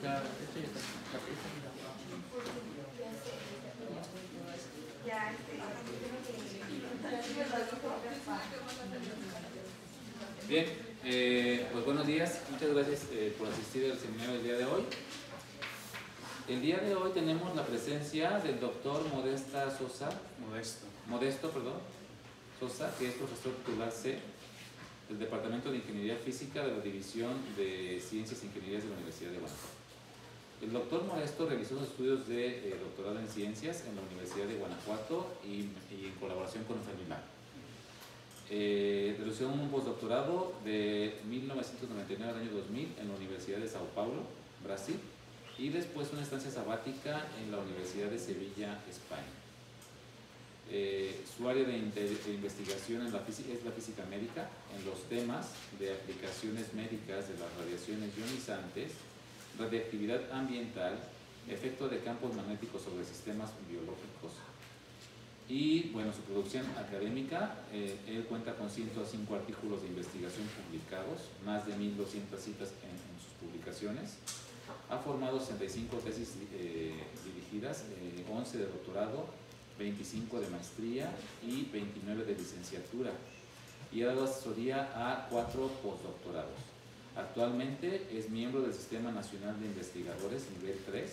Ya, esto ya está. Bien, pues buenos días, muchas gracias por asistir al seminario del día de hoy. El día de hoy tenemos la presencia del doctor Modesto Sosa, que es profesor titular C del Departamento de Ingeniería Física de la División de Ciencias e Ingenierías de la Universidad de Guanajuato. El doctor Modesto realizó sus estudios de doctorado en Ciencias en la Universidad de Guanajuato y en colaboración con Fermilab. Realizó un postdoctorado de 1999 al año 2000 en la Universidad de Sao Paulo, Brasil, y después una estancia sabática en la Universidad de Sevilla, España. Su área de investigación es la física médica en los temas de aplicaciones médicas de las radiaciones ionizantes, radiactividad ambiental, efecto de campos magnéticos sobre sistemas biológicos. Y bueno, su producción académica, él cuenta con 105 artículos de investigación publicados, más de 1200 citas en sus publicaciones. Ha formado 65 tesis dirigidas, 11 de doctorado, 25 de maestría y 29 de licenciatura. Y ha dado asesoría a 4 postdoctorados. Actualmente es miembro del Sistema Nacional de Investigadores nivel 3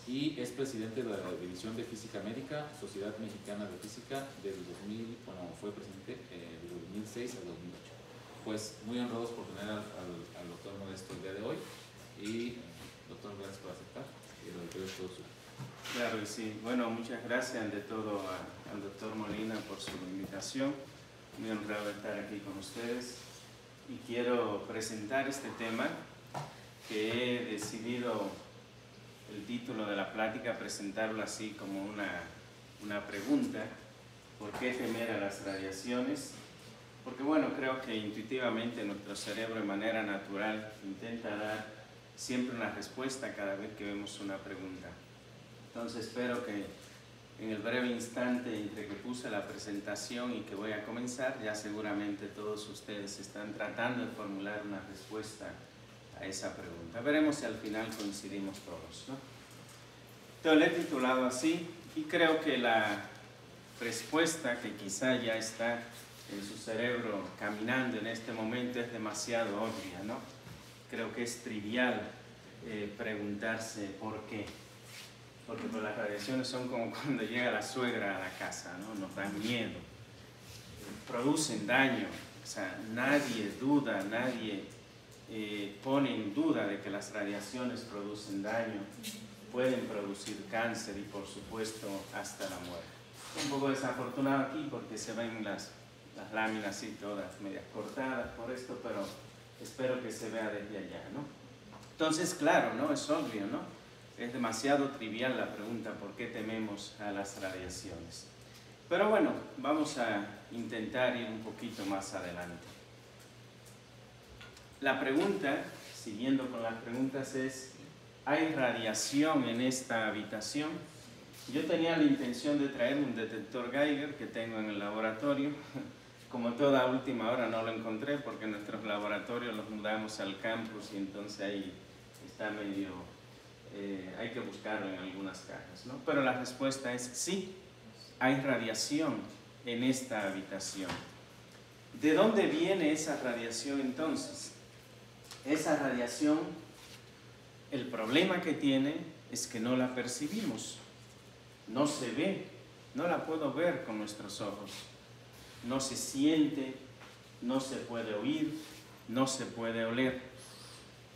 y es presidente de la División de Física Médica, Sociedad Mexicana de Física del 2000, bueno, fue presidente del 2006 al 2008. Pues muy honrados por tener al doctor Modesto el día de hoy y doctor, gracias por aceptar y el auditorio es todo suyo. Claro que sí. Bueno, muchas gracias ante todo al doctor Molina por su invitación. Muy honrado de estar aquí con ustedes y quiero presentar este tema que he decidido el título de la plática presentarlo así como una pregunta: ¿por qué temer a las radiaciones? Porque bueno, creo que intuitivamente nuestro cerebro de manera natural intenta dar siempre una respuesta cada vez que vemos una pregunta. Entonces espero que en el breve instante entre que puse la presentación y que voy a comenzar, ya seguramente todos ustedes están tratando de formular una respuesta a esa pregunta. Veremos si al final coincidimos todos, ¿no? Entonces lo he titulado así y creo que la respuesta que quizá ya está en su cerebro caminando en este momento es demasiado obvia, ¿no? Creo que es trivial preguntarse por qué. Porque pues, las radiaciones son como cuando llega la suegra a la casa, ¿no? Nos dan miedo, producen daño, o sea, nadie duda, nadie pone en duda de que las radiaciones producen daño, pueden producir cáncer y por supuesto hasta la muerte. Un poco desafortunado aquí porque se ven las láminas así todas medias cortadas por esto, pero espero que se vea desde allá, ¿no? Entonces, claro, ¿no? Es obvio, ¿no? Es demasiado trivial la pregunta ¿por qué tememos a las radiaciones? Pero bueno, vamos a intentar ir un poquito más adelante. La pregunta, siguiendo con las preguntas, es: ¿hay radiación en esta habitación? Yo tenía la intención de traer un detector Geiger que tengo en el laboratorio. Como toda última hora no lo encontré porque nuestros laboratorios los mudamos al campus y entonces ahí está medio... hay que buscarlo en algunas cajas, ¿no? Pero la respuesta es sí, hay radiación en esta habitación. ¿De dónde viene esa radiación entonces? Esa radiación, el problema que tiene es que no la percibimos, no se ve, no la puedo ver con nuestros ojos, no se siente, no se puede oír, no se puede oler.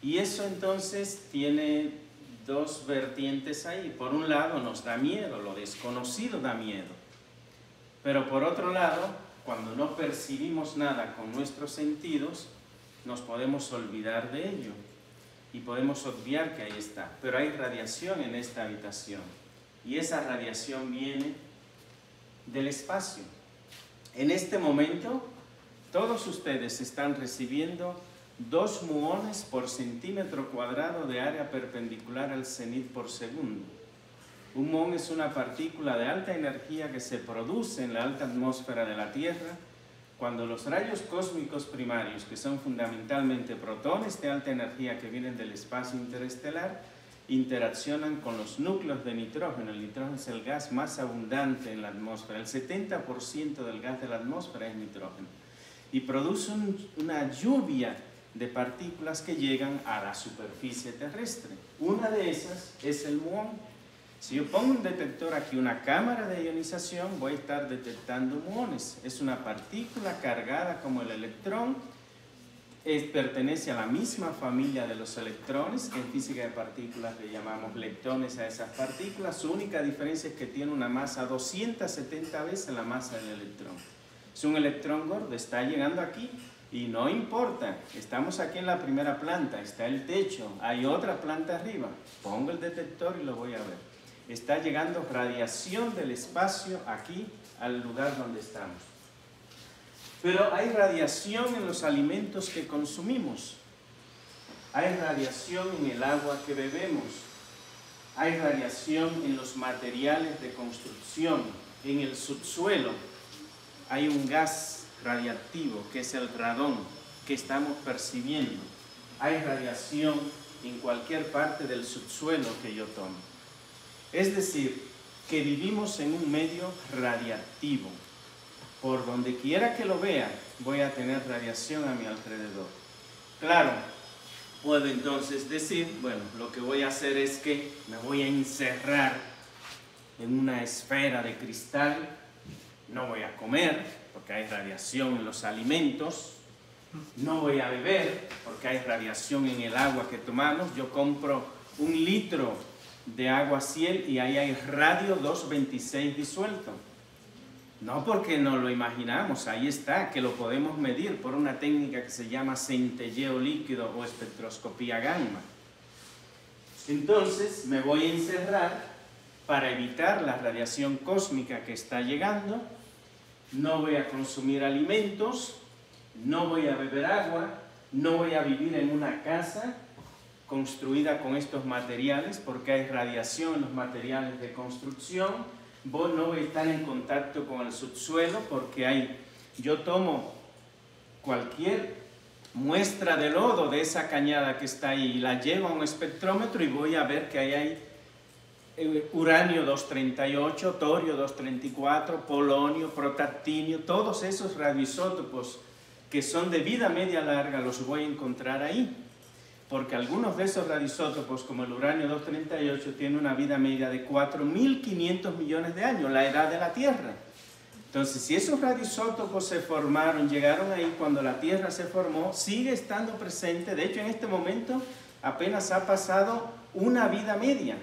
Y eso entonces tiene dos vertientes ahí. Por un lado nos da miedo, lo desconocido da miedo. Pero por otro lado, cuando no percibimos nada con nuestros sentidos, nos podemos olvidar de ello y podemos obviar que ahí está. Pero hay radiación en esta habitación y esa radiación viene del espacio. En este momento, todos ustedes están recibiendo 2 muones por centímetro cuadrado de área perpendicular al cenit por segundo. Un muón es una partícula de alta energía que se produce en la alta atmósfera de la Tierra cuando los rayos cósmicos primarios, que son fundamentalmente protones de alta energía que vienen del espacio interestelar, interaccionan con los núcleos de nitrógeno. El nitrógeno es el gas más abundante en la atmósfera. El 70% del gas de la atmósfera es nitrógeno. Y produce una lluvia de partículas que llegan a la superficie terrestre. Una de esas es el muón. Si yo pongo un detector aquí, una cámara de ionización, voy a estar detectando muones. Es una partícula cargada como el electrón. Pertenece a la misma familia de los electrones, que en física de partículas le llamamos leptones a esas partículas. Su única diferencia es que tiene una masa 270 veces la masa del electrón. Es un electrón gordo, está llegando aquí y no importa, estamos aquí en la primera planta, está el techo, hay otra planta arriba, pongo el detector y lo voy a ver. Está llegando radiación del espacio aquí al lugar donde estamos. Pero hay radiación en los alimentos que consumimos, hay radiación en el agua que bebemos, hay radiación en los materiales de construcción, en el subsuelo. Hay un gas radiactivo que es el radón que estamos percibiendo. Hay radiación en cualquier parte del subsuelo que yo tomo. Es decir, que vivimos en un medio radiactivo. Por donde quiera que lo vea, voy a tener radiación a mi alrededor. Claro, puedo entonces decir, bueno, lo que voy a hacer es que me voy a encerrar en una esfera de cristal, no voy a comer porque hay radiación en los alimentos, no voy a beber porque hay radiación en el agua que tomamos. Yo compro 1 litro de agua Ciel y ahí hay radio 226 disuelto. No porque no lo imaginamos, ahí está, que lo podemos medir por una técnica que se llama centelleo líquido o espectroscopía gamma. Entonces me voy a encerrar para evitar la radiación cósmica que está llegando. No voy a consumir alimentos, no voy a beber agua, no voy a vivir en una casa construida con estos materiales porque hay radiación en los materiales de construcción. No voy a estar en contacto con el subsuelo porque yo tomo cualquier muestra de lodo de esa cañada que está ahí y la llevo a un espectrómetro y voy a ver que ahí hay uranio 238, torio 234, polonio, protactinio, todos esos radioisótopos que son de vida media larga los voy a encontrar ahí. Porque algunos de esos radioisótopos, como el uranio 238, tienen una vida media de 4.500 millones de años, la edad de la Tierra. Entonces, si esos radioisótopos se formaron, llegaron ahí cuando la Tierra se formó, sigue estando presente. De hecho, en este momento apenas ha pasado una vida media.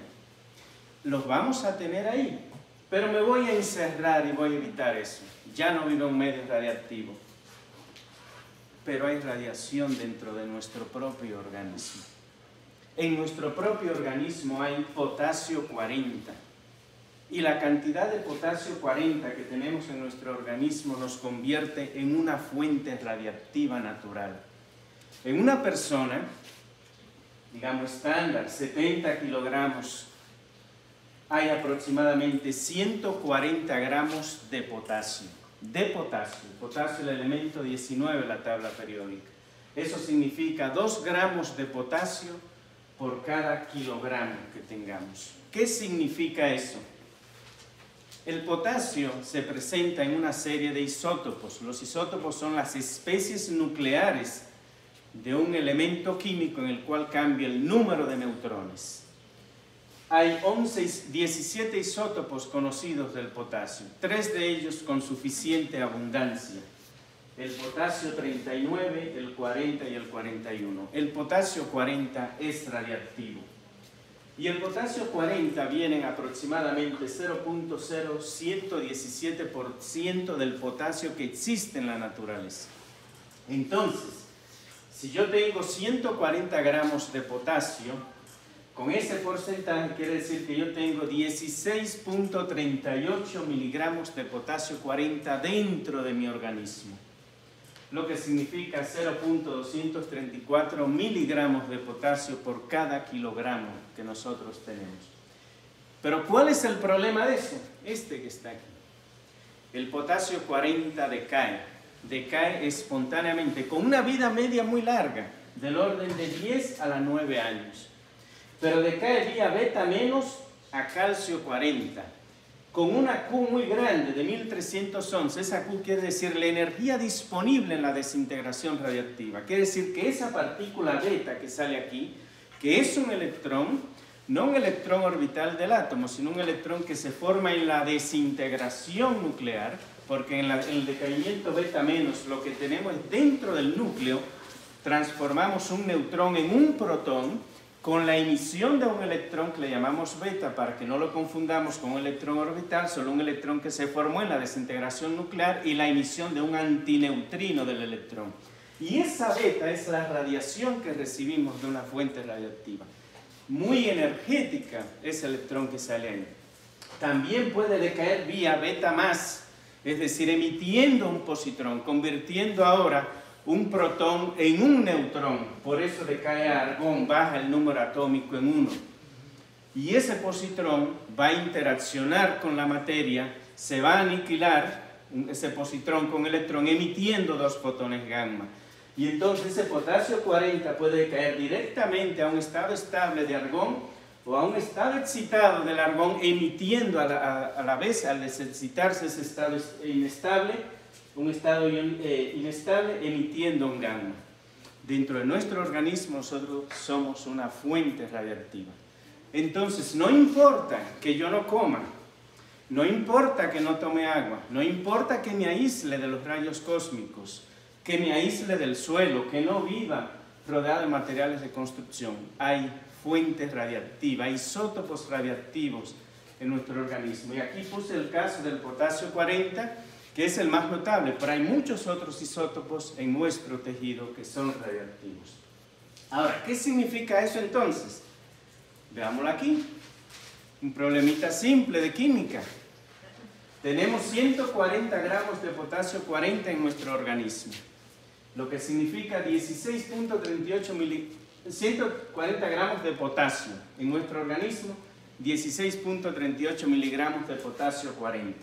Los vamos a tener ahí. Pero me voy a encerrar y voy a evitar eso. Ya no vivo en un medio radiactivo. Pero hay radiación dentro de nuestro propio organismo. En nuestro propio organismo hay potasio 40. Y la cantidad de potasio 40 que tenemos en nuestro organismo nos convierte en una fuente radiactiva natural. En una persona, digamos estándar, 70 kilogramos, hay aproximadamente 140 gramos de potasio. Potasio el elemento 19 de la tabla periódica. Eso significa 2 gramos de potasio por cada kilogramo que tengamos. ¿Qué significa eso? El potasio se presenta en una serie de isótopos. Los isótopos son las especies nucleares de un elemento químico en el cual cambia el número de neutrones. Hay 17 isótopos conocidos del potasio, 3 de ellos con suficiente abundancia. El potasio 39, el 40 y el 41. El potasio 40 es radiactivo. Y el potasio 40 viene en aproximadamente 0.0117% del potasio que existe en la naturaleza. Entonces, si yo tengo 140 gramos de potasio, con ese porcentaje quiere decir que yo tengo 16.38 miligramos de potasio 40 dentro de mi organismo, lo que significa 0.234 miligramos de potasio por cada kilogramo que nosotros tenemos. Pero ¿cuál es el problema de eso? Este que está aquí. El potasio 40 decae. decae espontáneamente, con una vida media muy larga, del orden de 10 a 9 años. Pero decae vía beta menos a calcio 40, con una Q muy grande de 1311. Esa Q quiere decir la energía disponible en la desintegración radiactiva. Quiere decir que esa partícula beta que sale aquí, que es un electrón, no un electrón orbital del átomo, sino un electrón que se forma en la desintegración nuclear, porque en el decaimiento beta menos lo que tenemos es dentro del núcleo, transformamos un neutrón en un protón con la emisión de un electrón que le llamamos beta, para que no lo confundamos con un electrón orbital, solo un electrón que se formó en la desintegración nuclear, y la emisión de un antineutrino del electrón. Y esa beta es la radiación que recibimos de una fuente radiactiva. Muy energética ese electrón que sale ahí. También puede decaer vía beta más, es decir, emitiendo un positrón, convirtiendo ahora un protón en un neutrón. Por eso decae a argón, baja el número atómico en 1. Y ese positrón va a interaccionar con la materia, se va a aniquilar ese positrón con electrón, emitiendo 2 fotones gamma. Y entonces ese potasio 40 puede caer directamente a un estado estable de argón o a un estado excitado del argón, emitiendo a la vez, al desexcitarse ese estado inestable, un estado inestable, emitiendo un gamma. Dentro de nuestro organismo nosotros somos una fuente radiactiva. Entonces no importa que yo no coma, no importa que no tome agua, no importa que me aísle de los rayos cósmicos, que me aísle del suelo, que no viva rodeado de materiales de construcción. Hay fuentes radiactivas, isótopos radiactivos en nuestro organismo. Y aquí puse el caso del potasio 40, que es el más notable, pero hay muchos otros isótopos en nuestro tejido que son radiactivos. Ahora, ¿qué significa eso entonces? Veámoslo aquí. Un problemita simple de química. Tenemos 140 gramos de potasio 40 en nuestro organismo, lo que significa 140 gramos de potasio en nuestro organismo, 16.38 miligramos de potasio 40.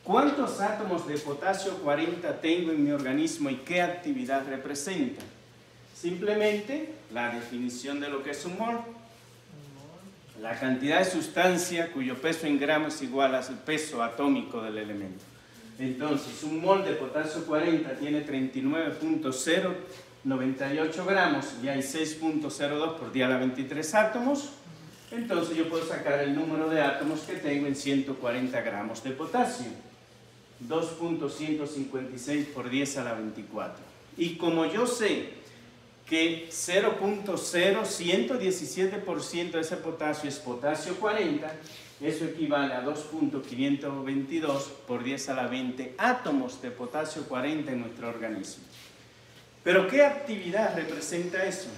¿Cuántos átomos de potasio 40 tengo en mi organismo y qué actividad representa? Simplemente la definición de lo que es un mol. La cantidad de sustancia cuyo peso en gramos es igual al peso atómico del elemento. Entonces, un mol de potasio 40 tiene 39.098 gramos y hay 6.02 por 10 a la 23 átomos. Entonces, yo puedo sacar el número de átomos que tengo en 140 gramos de potasio. 2.156 por 10 a la 24. Y como yo sé que 0.0117% de ese potasio es potasio 40, eso equivale a 2.522 por 10 a la 20 átomos de potasio 40 en nuestro organismo. ¿Pero qué actividad representa eso?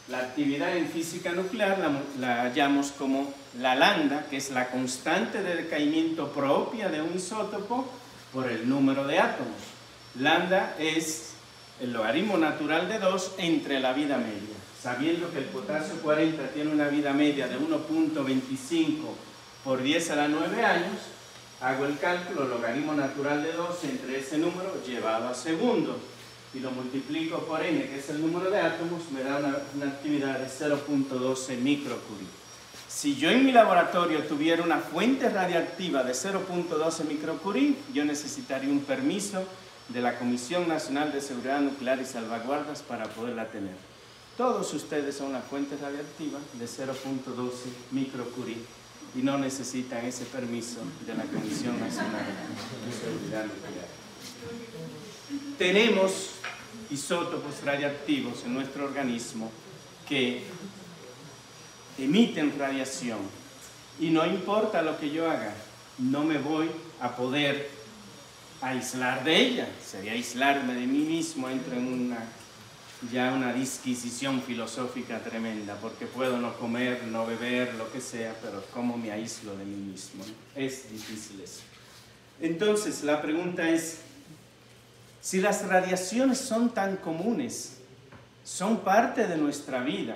La actividad en física nuclear la hallamos como la lambda, que es la constante de decaimiento propia de un isótopo por el número de átomos. Lambda es el logaritmo natural de 2 entre la vida media. Sabiendo que el potasio 40 tiene una vida media de 1.25 por 10 a la 9 años, hago el cálculo, logaritmo natural de 2 entre ese número llevado a segundo, y lo multiplico por n, que es el número de átomos, me da una actividad de 0.12 microcurie. Si yo en mi laboratorio tuviera una fuente radiactiva de 0.12 microcurie, yo necesitaría un permiso de la Comisión Nacional de Seguridad Nuclear y Salvaguardas para poderla tener. Todos ustedes son una fuente radiactiva de 0.12 microcurie y no necesitan ese permiso de la Comisión Nacional de Seguridad Nuclear. Tenemos isótopos radiactivos en nuestro organismo que emiten radiación y no importa lo que yo haga, no me voy a poder aislar de ella. Sería aislarme de mí mismo, entro en una disquisición filosófica tremenda, porque puedo no comer, no beber, lo que sea, pero ¿cómo me aíslo de mí mismo? Es difícil eso. Entonces, la pregunta es, si las radiaciones son tan comunes, son parte de nuestra vida,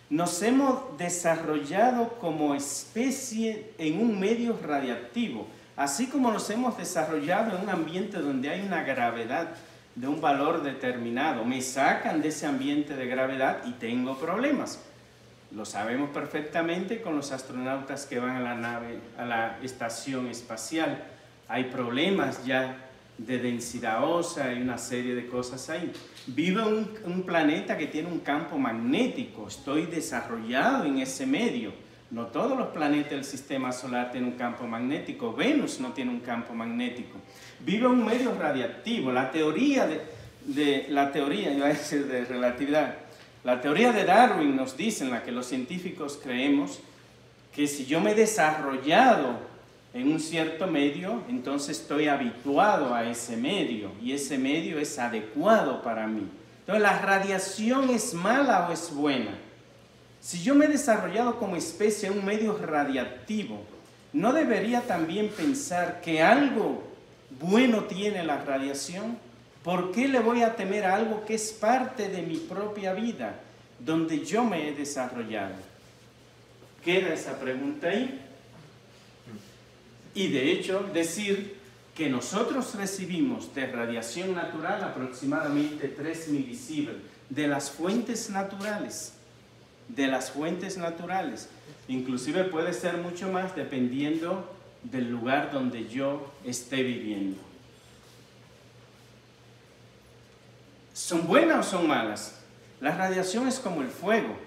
nos hemos desarrollado como especie en un medio radiactivo, así como nos hemos desarrollado en un ambiente donde hay una gravedad de un valor determinado, me sacan de ese ambiente de gravedad y tengo problemas. Lo sabemos perfectamente con los astronautas que van a la nave, a la estación espacial. Hay problemas ya de densidad ósea y una serie de cosas ahí. Vivo en un planeta que tiene un campo magnético, estoy desarrollado en ese medio. No todos los planetas del sistema solar tienen un campo magnético, Venus no tiene un campo magnético. Vivo en un medio radiactivo. La teoría de relatividad, la teoría de Darwin nos dice, en la que los científicos creemos, que si yo me he desarrollado en un cierto medio, entonces estoy habituado a ese medio y ese medio es adecuado para mí. Entonces, ¿la radiación es mala o es buena? Si yo me he desarrollado como especie en un medio radiactivo, ¿no debería también pensar que algo bueno tiene la radiación? ¿Por qué le voy a temer a algo que es parte de mi propia vida, donde yo me he desarrollado? Queda esa pregunta ahí. Y de hecho, decir que nosotros recibimos de radiación natural aproximadamente 3 milisievert de las fuentes naturales. Inclusive puede ser mucho más dependiendo del lugar donde yo esté viviendo. ¿Son buenas o son malas? La radiación es como el fuego.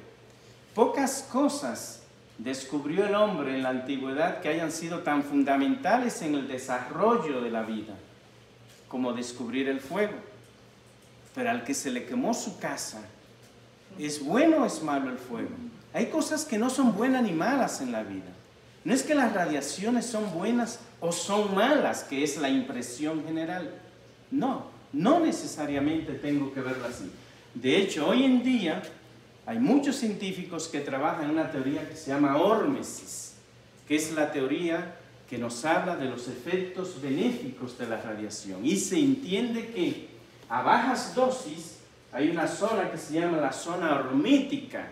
Pocas cosas descubrió el hombre en la antigüedad que hayan sido tan fundamentales en el desarrollo de la vida como descubrir el fuego. Pero al que se le quemó su casa, ¿es bueno o es malo el fuego? Hay cosas que no son buenas ni malas en la vida. No es que las radiaciones son buenas o son malas, que es la impresión general. No necesariamente tengo que verlo así. De hecho, hoy en día hay muchos científicos que trabajan en una teoría que se llama hórmesis, que es la teoría que nos habla de los efectos benéficos de la radiación. Y se entiende que a bajas dosis hay una zona que se llama la zona hormítica,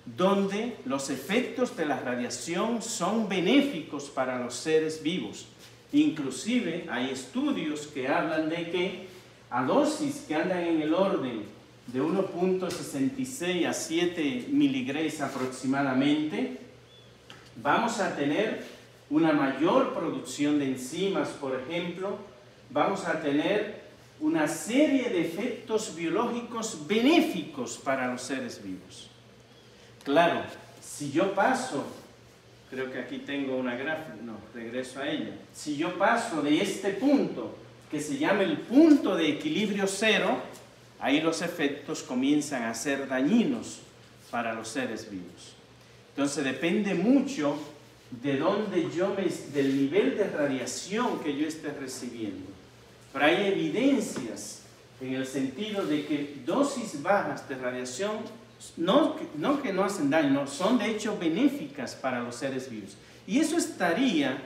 donde los efectos de la radiación son benéficos para los seres vivos. Inclusive hay estudios que hablan de que a dosis que andan en el orden de 1.66 a 7 miligrados aproximadamente, vamos a tener una mayor producción de enzimas, por ejemplo, vamos a tener una serie de efectos biológicos benéficos para los seres vivos. Claro, si yo paso, creo que aquí tengo una gráfica, regreso a ella. Si yo paso de este punto, que se llama el punto de equilibrio cero, ahí los efectos comienzan a ser dañinos para los seres vivos. Entonces depende mucho de dónde del nivel de radiación que yo esté recibiendo. Pero hay evidencias en el sentido de que dosis bajas de radiación no que no hacen daño, no, son de hecho benéficas para los seres vivos. Y eso estaría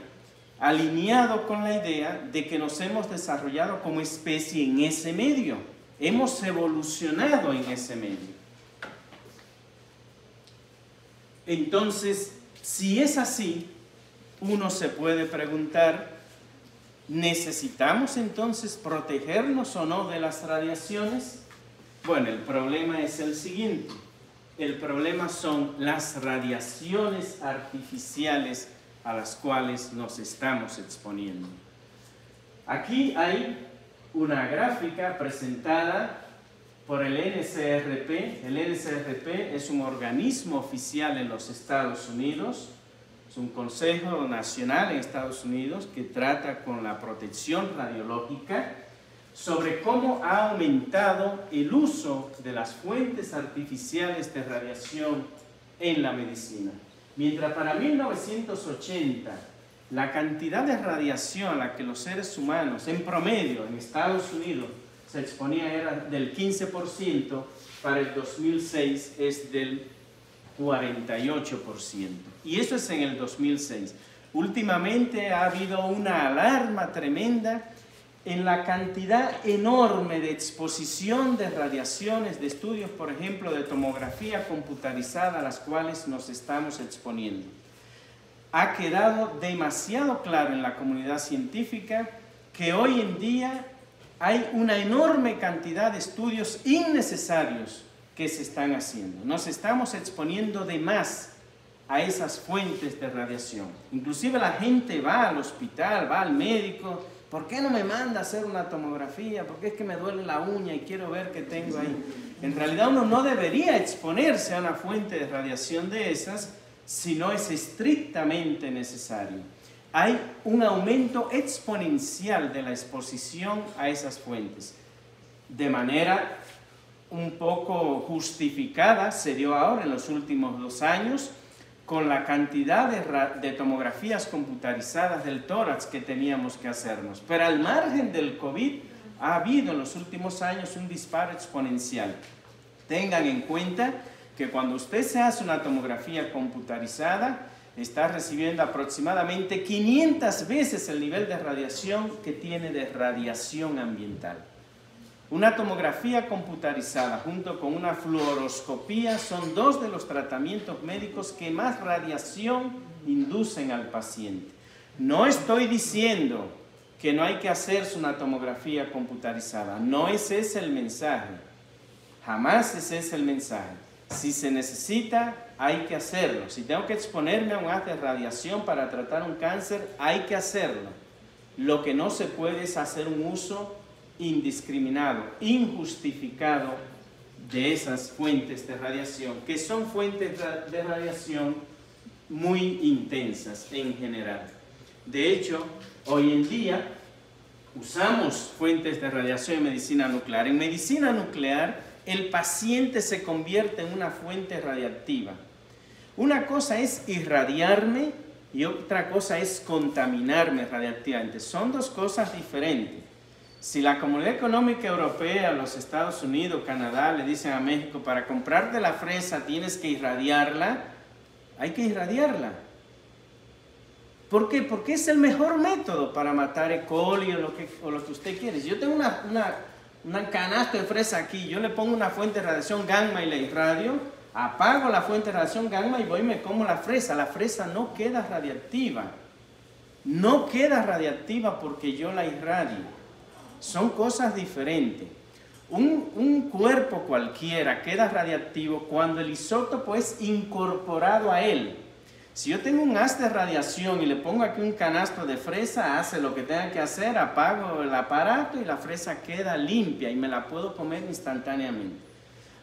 alineado con la idea de que nos hemos desarrollado como especie en ese medio. Hemos evolucionado en ese medio. Entonces, si es así, uno se puede preguntar, ¿necesitamos entonces protegernos o no de las radiaciones? Bueno, el problema es el siguiente. El problema son las radiaciones artificiales a las cuales nos estamos exponiendo. Aquí hay una gráfica presentada por el NCRP. El NCRP es un organismo oficial en los Estados Unidos, es un consejo nacional en Estados Unidos que trata con la protección radiológica, sobre cómo ha aumentado el uso de las fuentes artificiales de radiación en la medicina. Mientras para 1980 la cantidad de radiación a la que los seres humanos en promedio en Estados Unidos se exponía era del 15%, para el 2006 es del 48%. Y eso es en el 2006. Últimamente ha habido una alarma tremenda en la cantidad enorme de exposición de radiaciones, de estudios, por ejemplo, de tomografía computarizada a las cuales nos estamos exponiendo. ha quedado demasiado claro en la comunidad científica que hoy en día hay una enorme cantidad de estudios innecesarios que se están haciendo. Nos estamos exponiendo de más a esas fuentes de radiación. Inclusive la gente va al hospital, va al médico. ¿Por qué no me manda a hacer una tomografía? Porque es que me duele la uña y quiero ver qué tengo ahí. En realidad uno no debería exponerse a una fuente de radiación de esas si no es estrictamente necesario. Hay un aumento exponencial de la exposición a esas fuentes. De manera un poco justificada se dio ahora en los últimos 2 años con la cantidad de tomografías computarizadas del tórax que teníamos que hacernos. Pero al margen del COVID ha habido en los últimos años un disparo exponencial. Tengan en cuenta que cuando usted se hace una tomografía computarizada, está recibiendo aproximadamente 500 veces el nivel de radiación que tiene de radiación ambiental. Una tomografía computarizada junto con una fluoroscopía son 2 de los tratamientos médicos que más radiación inducen al paciente. No estoy diciendo que no hay que hacerse una tomografía computarizada, no ese es el mensaje, jamás ese es el mensaje. Si se necesita, hay que hacerlo. Si tengo que exponerme a un haz de radiación para tratar un cáncer, hay que hacerlo. Lo que no se puede es hacer un uso indiscriminado, injustificado de esas fuentes de radiación, que son fuentes de radiación muy intensas en general. De hecho, hoy en día usamos fuentes de radiación en medicina nuclear. En medicina nuclear, el paciente se convierte en una fuente radiactiva. Una cosa es irradiarme y otra cosa es contaminarme radiactivamente. Son 2 cosas diferentes. Si la Comunidad Económica Europea, los Estados Unidos, Canadá, le dicen a México, para comprarte la fresa tienes que irradiarla, hay que irradiarla. ¿Por qué? Porque es el mejor método para matar E. coli o lo que usted quiere. Si yo tengo una canasta de fresa aquí, yo le pongo una fuente de radiación gamma y la irradio, apago la fuente de radiación gamma y voy y me como la fresa. La fresa no queda radiactiva. No queda radiactiva porque yo la irradio. Son cosas diferentes. Un cuerpo cualquiera queda radiactivo cuando el isótopo es incorporado a él. Si yo tengo un haz de radiación y le pongo aquí un canasto de fresa, hace lo que tenga que hacer, apago el aparato y la fresa queda limpia y me la puedo comer instantáneamente.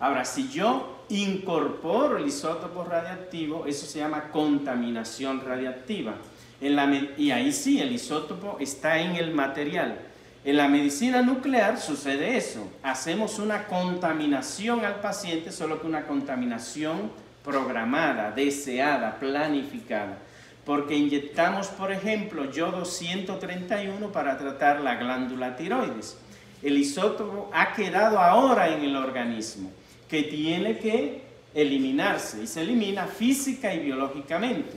Ahora, si yo incorporo el isótopo radiactivo, eso se llama contaminación radiactiva. Y ahí sí, el isótopo está en el material. En la medicina nuclear sucede eso. Hacemos una contaminación al paciente, solo que una contaminación programada, deseada, planificada. Porque inyectamos, por ejemplo, yodo 131 para tratar la glándula tiroides. El isótopo ha quedado ahora en el organismo, que tiene que eliminarse, y se elimina física y biológicamente.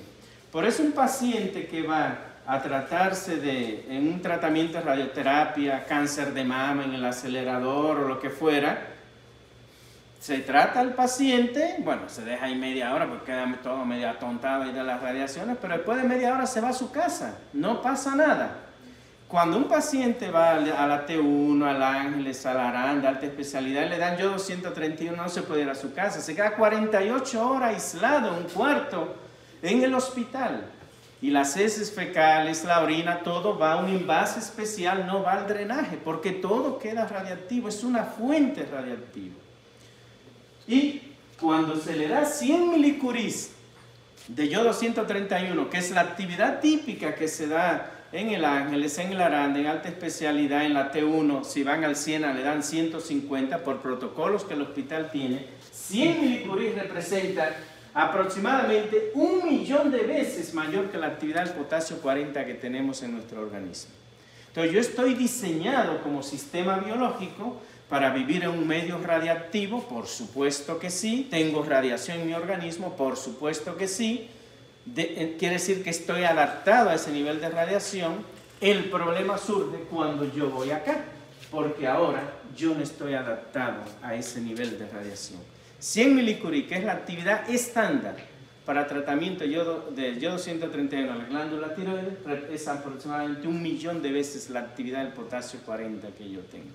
Por eso un paciente que va a tratarse en un tratamiento de radioterapia, cáncer de mama en el acelerador o lo que fuera, se trata al paciente, bueno, se deja ahí media hora porque queda todo medio atontado ahí de las radiaciones, pero después de media hora se va a su casa, no pasa nada. Cuando un paciente va a la T1, al Ángeles, a la Aranda, alta especialidad, le dan yodo 131, no se puede ir a su casa, se queda 48 horas aislado, un cuarto, en el hospital. Y las heces fecales, la orina, todo va a un envase especial, no va al drenaje, porque todo queda radiactivo, es una fuente radiactiva. Y cuando se le da 100 milicuries de yodo 131, que es la actividad típica que se da en el Ángeles, en el Aranda, en alta especialidad, en la T1, si van al Siena le dan 150 por protocolos que el hospital tiene, 100 milicuries representa aproximadamente 1 millón de veces mayor que la actividad del potasio 40 que tenemos en nuestro organismo. Entonces yo estoy diseñado como sistema biológico para vivir en un medio radiactivo, por supuesto que sí. Tengo radiación en mi organismo, por supuesto que sí. Quiere decir que estoy adaptado a ese nivel de radiación. El problema surge cuando yo voy acá, porque ahora yo no estoy adaptado a ese nivel de radiación. 100 milicuries, que es la actividad estándar para tratamiento de yodo 131 a la glándula tiroides es aproximadamente 1 millón de veces la actividad del potasio 40 que yo tengo.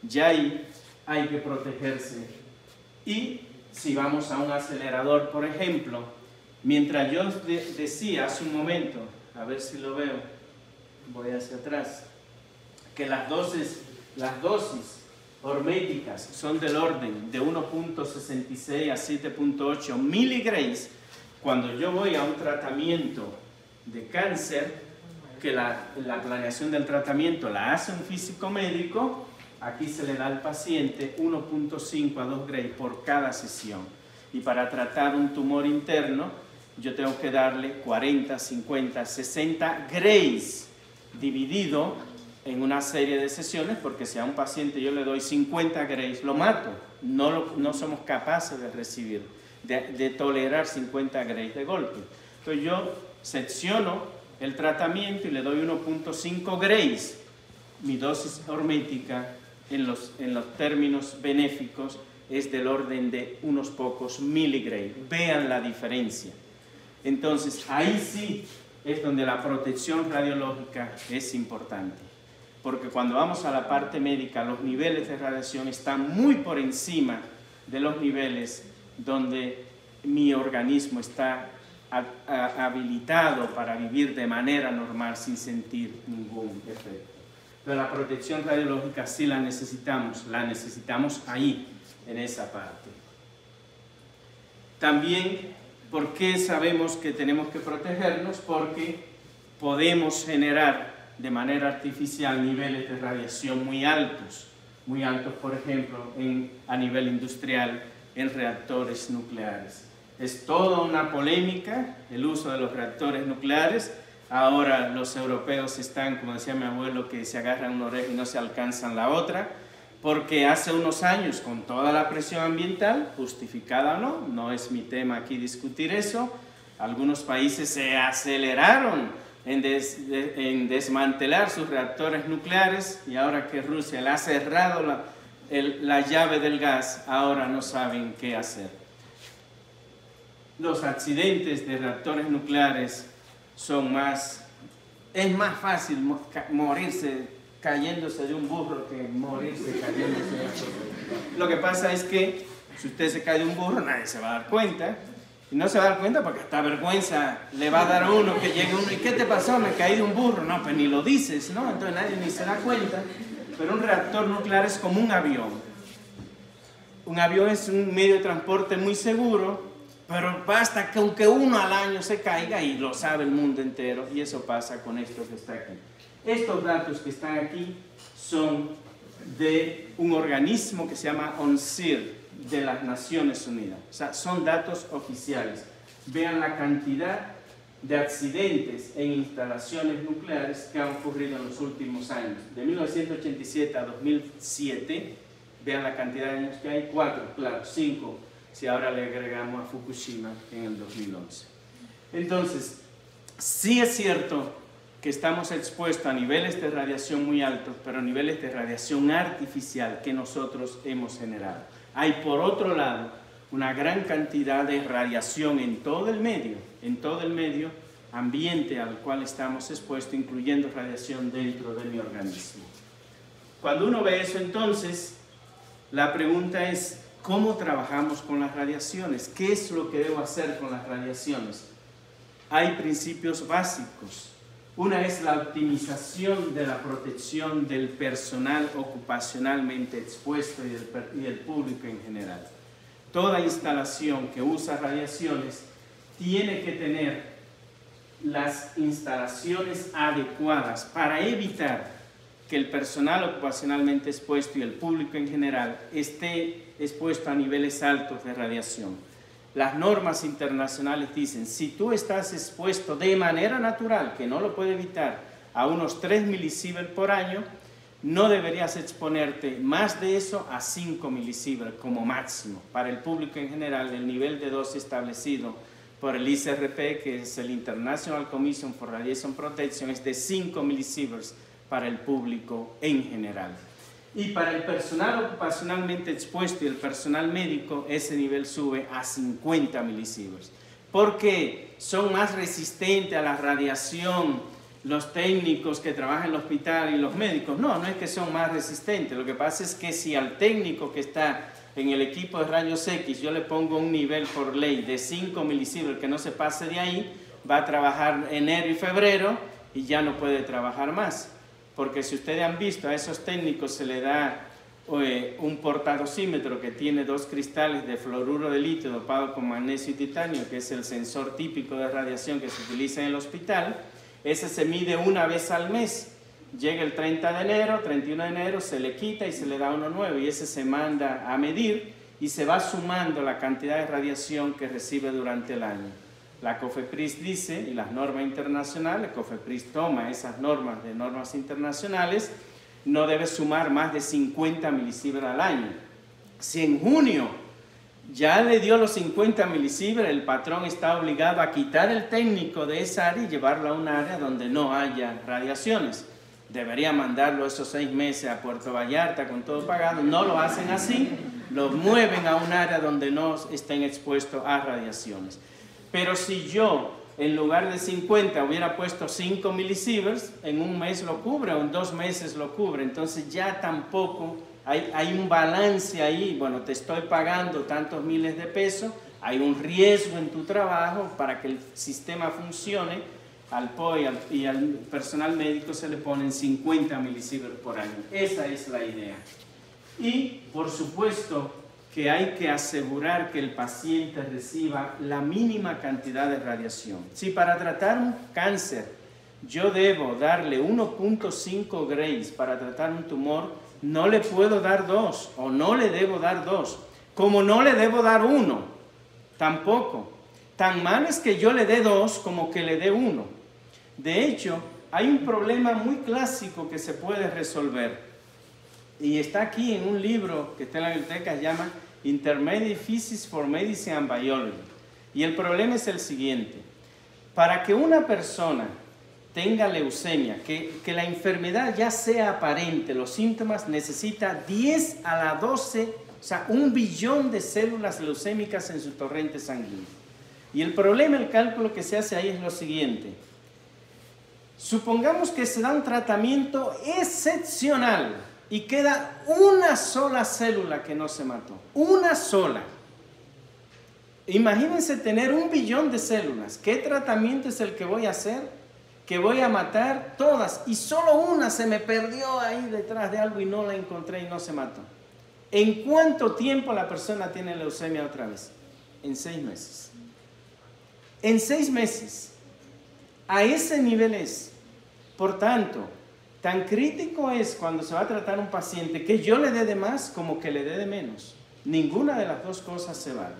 Ya ahí hay que protegerse. Y si vamos a un acelerador, por ejemplo, mientras yo decía hace un momento, a ver si lo veo, voy hacia atrás, que las dosis horméticas son del orden de 1.66 a 7.8 miligrays. Cuando yo voy a un tratamiento de cáncer, que la planeación del tratamiento la hace un físico médico, aquí se le da al paciente 1.5 a 2 grays por cada sesión. Y para tratar un tumor interno, yo tengo que darle 40, 50, 60 grays dividido en una serie de sesiones, porque si a un paciente yo le doy 50 grays, lo mato. No somos capaces de recibir, de tolerar 50 grays de golpe. Entonces yo secciono el tratamiento y le doy 1.5 grays. Mi dosis hormética en los términos benéficos es del orden de unos pocos miligrays. Vean la diferencia. Entonces ahí sí es donde la protección radiológica es importante. Porque cuando vamos a la parte médica, los niveles de radiación están muy por encima de los niveles donde mi organismo está habilitado para vivir de manera normal sin sentir ningún efecto. Pero la protección radiológica sí la necesitamos ahí, en esa parte. También, ¿por qué sabemos que tenemos que protegernos? Porque podemos generar de manera artificial niveles de radiación muy altos, por ejemplo, a nivel industrial, en reactores nucleares. Es toda una polémica el uso de los reactores nucleares. Ahora los europeos están, como decía mi abuelo, que se agarran una oreja y no se alcanzan la otra, porque hace unos años, con toda la presión ambiental, justificada o no, no es mi tema aquí discutir eso, algunos países se aceleraron en desmantelar sus reactores nucleares, y ahora que Rusia le ha cerrado la llave del gas, ahora no saben qué hacer. Los accidentes de reactores nucleares es más fácil morirse cayéndose de un burro que morirse cayéndose de otro. Lo que pasa es que si usted se cae de un burro, nadie se va a dar cuenta. Y no se va a dar cuenta porque hasta vergüenza le va a dar a uno que llegue uno. ¿Y qué te pasó? Me caí de un burro. No, pues ni lo dices, ¿no? Entonces nadie ni se da cuenta. Pero un reactor nuclear es como un avión. Un avión es un medio de transporte muy seguro, pero basta que aunque uno al año se caiga y lo sabe el mundo entero. Y eso pasa con esto que está aquí. Estos datos que están aquí son de un organismo que se llama ONCIR, de las Naciones Unidas. O sea, son datos oficiales. Vean la cantidad de accidentes en instalaciones nucleares que han ocurrido en los últimos años. De 1987 a 2007, vean la cantidad de años que hay, 4, claro, 5, si ahora le agregamos a Fukushima en el 2011. Entonces, sí es cierto que estamos expuestos a niveles de radiación muy altos, pero niveles de radiación artificial que nosotros hemos generado. Hay, por otro lado, una gran cantidad de radiación en todo el medio ambiente al cual estamos expuestos, incluyendo radiación dentro de mi organismo. Cuando uno ve eso, entonces, la pregunta es, ¿cómo trabajamos con las radiaciones? ¿Qué es lo que debo hacer con las radiaciones? Hay principios básicos. Una es la optimización de la protección del personal ocupacionalmente expuesto y del público en general. Toda instalación que usa radiaciones tiene que tener las instalaciones adecuadas para evitar que el personal ocupacionalmente expuesto y el público en general esté expuesto a niveles altos de radiación. Las normas internacionales dicen, si tú estás expuesto de manera natural, que no lo puede evitar, a unos 3 milisieverts por año, no deberías exponerte más de eso a 5 milisieverts como máximo. Para el público en general, el nivel de dosis establecido por el ICRP, que es el International Commission for Radiation Protection, es de 5 milisieverts para el público en general. Y para el personal ocupacionalmente expuesto y el personal médico, ese nivel sube a 50 milisieverts. porque son más resistentes a la radiación los técnicos que trabajan en el hospital y los médicos. No, no es que son más resistentes. Lo que pasa es que si al técnico que está en el equipo de rayos X yo le pongo un nivel por ley de 5 milisieverts, que no se pase de ahí, va a trabajar enero y febrero y ya no puede trabajar más. Porque si ustedes han visto, a esos técnicos se le da un portadosímetro que tiene 2 cristales de fluoruro de litio dopado con magnesio y titanio, que es el sensor típico de radiación que se utiliza en el hospital. Ese se mide una vez al mes. Llega el 30 de enero, 31 de enero, se le quita y se le da uno nuevo, y ese se manda a medir y se va sumando la cantidad de radiación que recibe durante el año. La COFEPRIS dice, y las normas internacionales, COFEPRIS toma esas normas de normas internacionales, no debe sumar más de 50 milisieverts al año. Si en junio ya le dio los 50 milisieverts, el patrón está obligado a quitar el técnico de esa área y llevarlo a un área donde no haya radiaciones. Debería mandarlo esos 6 meses a Puerto Vallarta con todo pagado. No lo hacen así, lo mueven a un área donde no estén expuestos a radiaciones. Pero si yo, en lugar de 50, hubiera puesto 5 milisieverts, en un mes lo cubre o en 2 meses lo cubre. Entonces ya tampoco hay un balance ahí. Bueno, te estoy pagando tantos miles de pesos, hay un riesgo en tu trabajo para que el sistema funcione. Al POI y al personal médico se le ponen 50 milisieverts por año. Esa es la idea. Y, por supuesto, que hay que asegurar que el paciente reciba la mínima cantidad de radiación. Si para tratar un cáncer yo debo darle 1.5 grays para tratar un tumor, no le puedo dar 2 o no le debo dar 2, como no le debo dar 1 tampoco. Tan mal es que yo le dé 2 como que le dé 1. De hecho, hay un problema muy clásico que se puede resolver y está aquí en un libro que está en la biblioteca, se llama Intermediate Physics for Medicine and Biology. Y el problema es el siguiente: para que una persona tenga leucemia, que la enfermedad ya sea aparente, los síntomas, necesita 10 a la 12, o sea, 1 billón de células leucémicas en su torrente sanguíneo. Y el problema, el cálculo que se hace ahí es lo siguiente: supongamos que se da un tratamiento excepcional y queda una sola célula que no se mató. Una sola. Imagínense tener 1 billón de células. ¿Qué tratamiento es el que voy a hacer? Que voy a matar todas y solo una se me perdió ahí detrás de algo y no la encontré y no se mató. ¿En cuánto tiempo la persona tiene leucemia otra vez? En 6 meses. En 6 meses. A ese nivel es. Por tanto, tan crítico es cuando se va a tratar un paciente que yo le dé de más como que le dé de menos. Ninguna de las dos cosas se vale.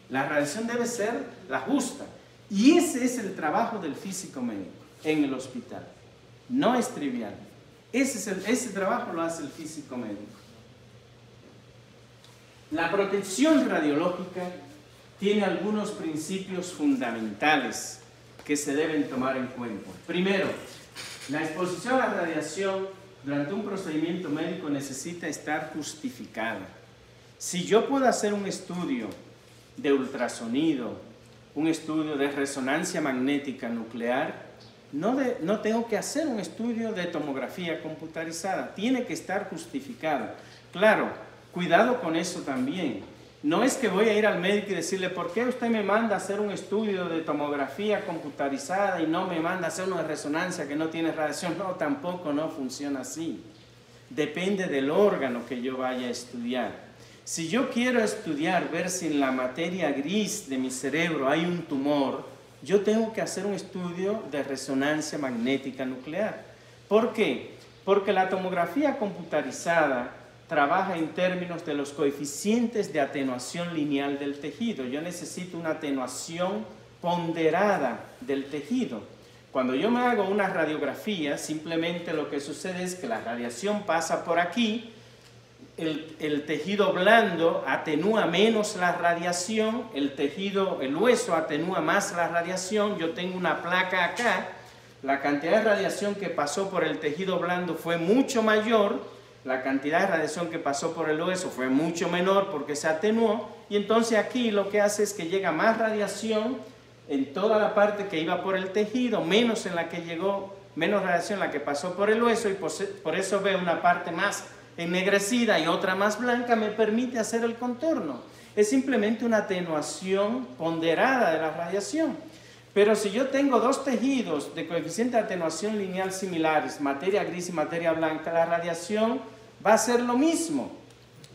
La radiación debe ser la justa. Y ese es el trabajo del físico médico en el hospital. No es trivial. Ese trabajo lo hace el físico médico. La protección radiológica tiene algunos principios fundamentales que se deben tomar en cuenta. Primero, la exposición a la radiación durante un procedimiento médico necesita estar justificada. Si yo puedo hacer un estudio de ultrasonido, un estudio de resonancia magnética nuclear, no tengo que hacer un estudio de tomografía computarizada, tiene que estar justificado. Claro, cuidado con eso también. No es que voy a ir al médico y decirle, ¿por qué usted me manda a hacer un estudio de tomografía computarizada y no me manda a hacer uno de resonancia que no tiene radiación? No, tampoco no funciona así. Depende del órgano que yo vaya a estudiar. Si yo quiero estudiar, ver si en la materia gris de mi cerebro hay un tumor, yo tengo que hacer un estudio de resonancia magnética nuclear. ¿Por qué? Porque la tomografía computarizada trabaja en términos de los coeficientes de atenuación lineal del tejido. Yo necesito una atenuación ponderada del tejido. Cuando yo me hago una radiografía, simplemente lo que sucede es que la radiación pasa por aquí, el tejido blando atenúa menos la radiación, el hueso atenúa más la radiación, yo tengo una placa acá, la cantidad de radiación que pasó por el tejido blando fue mucho mayor, la cantidad de radiación que pasó por el hueso fue mucho menor porque se atenuó, y entonces aquí lo que hace es que llega más radiación en toda la parte que iba por el tejido, menos en la que llegó, menos radiación en la que pasó por el hueso, y por eso veo una parte más ennegrecida y otra más blanca, me permite hacer el contorno. Es simplemente una atenuación ponderada de la radiación. Pero si yo tengo dos tejidos de coeficiente de atenuación lineal similares, materia gris y materia blanca, la radiación va a ser lo mismo.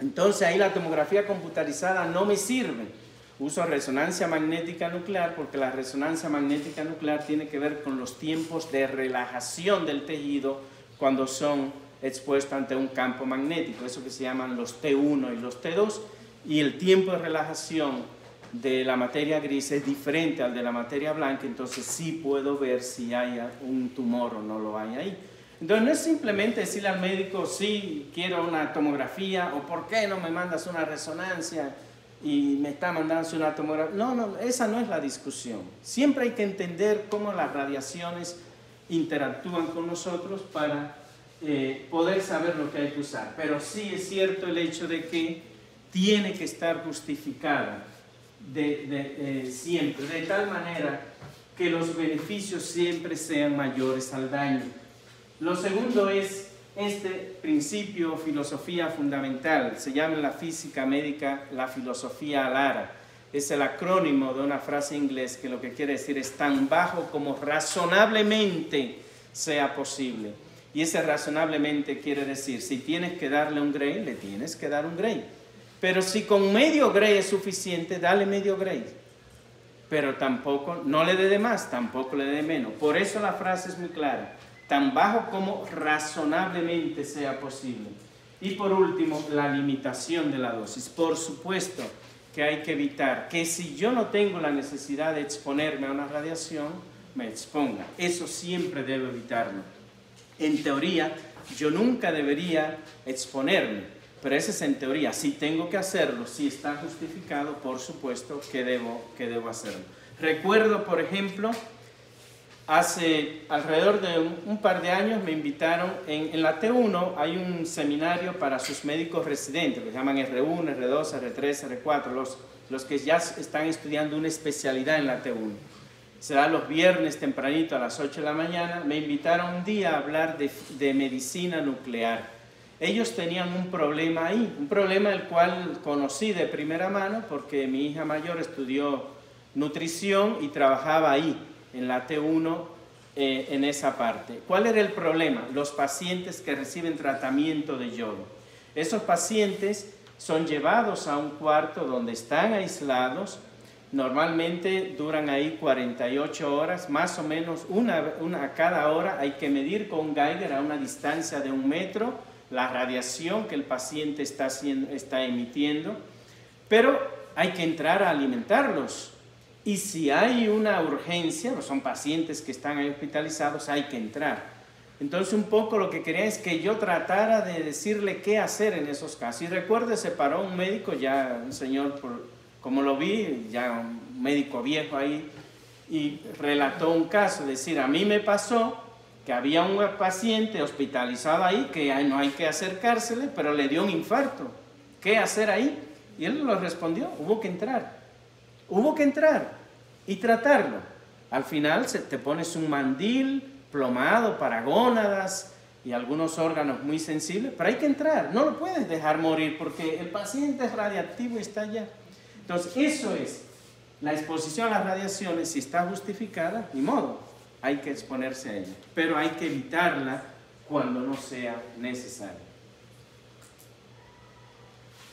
Entonces ahí la tomografía computarizada no me sirve. Uso resonancia magnética nuclear porque la resonancia magnética nuclear tiene que ver con los tiempos de relajación del tejido cuando son expuestos ante un campo magnético, eso que se llaman los T1 y los T2, y el tiempo de relajación de la materia gris es diferente al de la materia blanca, entonces sí puedo ver si hay un tumor o no lo hay ahí. Entonces no es simplemente decirle al médico, sí, quiero una tomografía, o ¿por qué no me mandas una resonancia y me está mandando una tomografía? No, esa no es la discusión. Siempre hay que entender cómo las radiaciones interactúan con nosotros para poder saber lo que hay que usar. Pero sí es cierto el hecho de que tiene que estar justificada siempre, de tal manera que los beneficios siempre sean mayores al daño. Lo segundo es este principio o filosofía fundamental, se llama en la física médica la filosofía alara. Es el acrónimo de una frase en inglés que lo que quiere decir es tan bajo como razonablemente sea posible. Y ese razonablemente quiere decir, si tienes que darle un Gray, le tienes que dar un Gray. Pero si con medio Gray es suficiente, dale medio Gray. Pero tampoco, no le dé de más, tampoco le dé de menos. Por eso la frase es muy clara. Tan bajo como razonablemente sea posible. Y por último, la limitación de la dosis. Por supuesto que hay que evitar que si yo no tengo la necesidad de exponerme a una radiación, me exponga. Eso siempre debo evitarlo. En teoría, yo nunca debería exponerme, pero eso es en teoría. Si tengo que hacerlo, si está justificado, por supuesto que debo hacerlo. Recuerdo, por ejemplo, hace alrededor de un par de años me invitaron, en la T1 hay un seminario para sus médicos residentes, que se llaman R1, R2, R3, R4, los que ya están estudiando una especialidad en la T1. Se da los viernes tempranito a las 8 de la mañana. Me invitaron un día a hablar de medicina nuclear. Ellos tenían un problema ahí, un problema el cual conocí de primera mano porque mi hija mayor estudió nutrición y trabajaba ahí, en la T1, en esa parte. ¿Cuál era el problema? Los pacientes que reciben tratamiento de yodo. Esos pacientes son llevados a un cuarto donde están aislados. Normalmente duran ahí 48 horas, más o menos una a cada hora. Hay que medir con un Geiger a una distancia de 1 metro la radiación que el paciente está emitiendo, pero hay que entrar a alimentarlos. Y si hay una urgencia, son pacientes que están ahí hospitalizados, hay que entrar. Entonces un poco lo que quería es que yo tratara de decirle qué hacer en esos casos. Y recuerdo, se paró un médico, ya un señor, como lo vi, ya un médico viejo ahí, y relató un caso, es decir, a mí me pasó que había un paciente hospitalizado ahí, que no hay que acercársele, pero le dio un infarto. ¿Qué hacer ahí? Y él lo respondió, hubo que entrar y tratarlo. Al final te pones un mandil plomado para gónadas y algunos órganos muy sensibles, pero hay que entrar, no lo puedes dejar morir porque el paciente es radiactivo y está allá. Entonces, eso es la exposición a las radiaciones. Si está justificada, ni modo, hay que exponerse a ella, pero hay que evitarla cuando no sea necesario.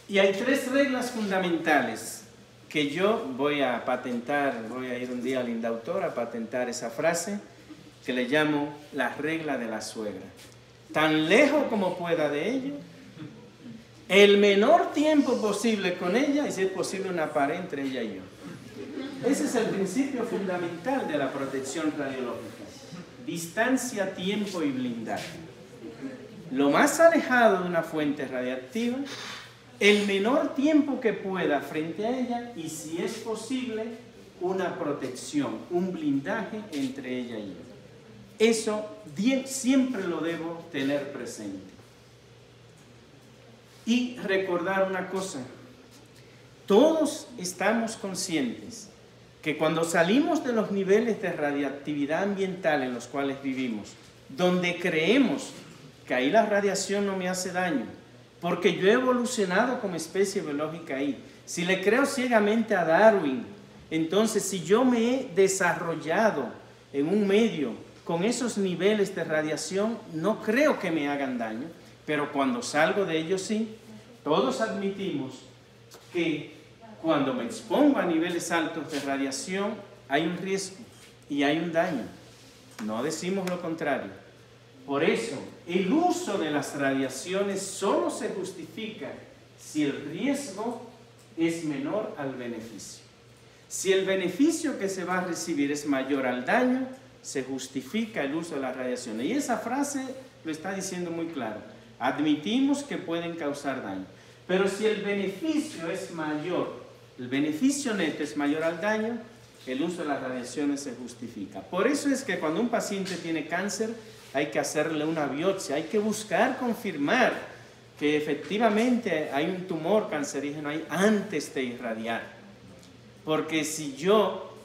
Y hay 3 reglas fundamentales que yo voy a patentar, voy a ir un día al Indautor a patentar esa frase, que le llamo la regla de la suegra. Tan lejos como pueda de ella, el menor tiempo posible con ella y si es posible una pared entre ella y yo. Ese es el principio fundamental de la protección radiológica. Distancia, tiempo y blindaje. Lo más alejado de una fuente radiactiva, el menor tiempo que pueda frente a ella y si es posible una protección, un blindaje entre ella y yo. Eso siempre lo debo tener presente. Y recordar una cosa, todos estamos conscientes que cuando salimos de los niveles de radiactividad ambiental en los cuales vivimos, donde creemos que ahí la radiación no me hace daño, porque yo he evolucionado como especie biológica ahí. Si le creo ciegamente a Darwin, entonces si yo me he desarrollado en un medio con esos niveles de radiación, no creo que me hagan daño, pero cuando salgo de ellos sí. Todos admitimos que cuando me expongo a niveles altos de radiación hay un riesgo y hay un daño. No decimos lo contrario. Por eso, el uso de las radiaciones solo se justifica si el riesgo es menor al beneficio. Si el beneficio que se va a recibir es mayor al daño, se justifica el uso de las radiaciones. Y esa frase lo está diciendo muy claro. Admitimos que pueden causar daño. Pero si el beneficio es mayor, el beneficio neto es mayor al daño, el uso de las radiaciones se justifica. Por eso es que cuando un paciente tiene cáncer, hay que hacerle una biopsia, hay que buscar confirmar que efectivamente hay un tumor cancerígeno ahí antes de irradiar. Porque si yo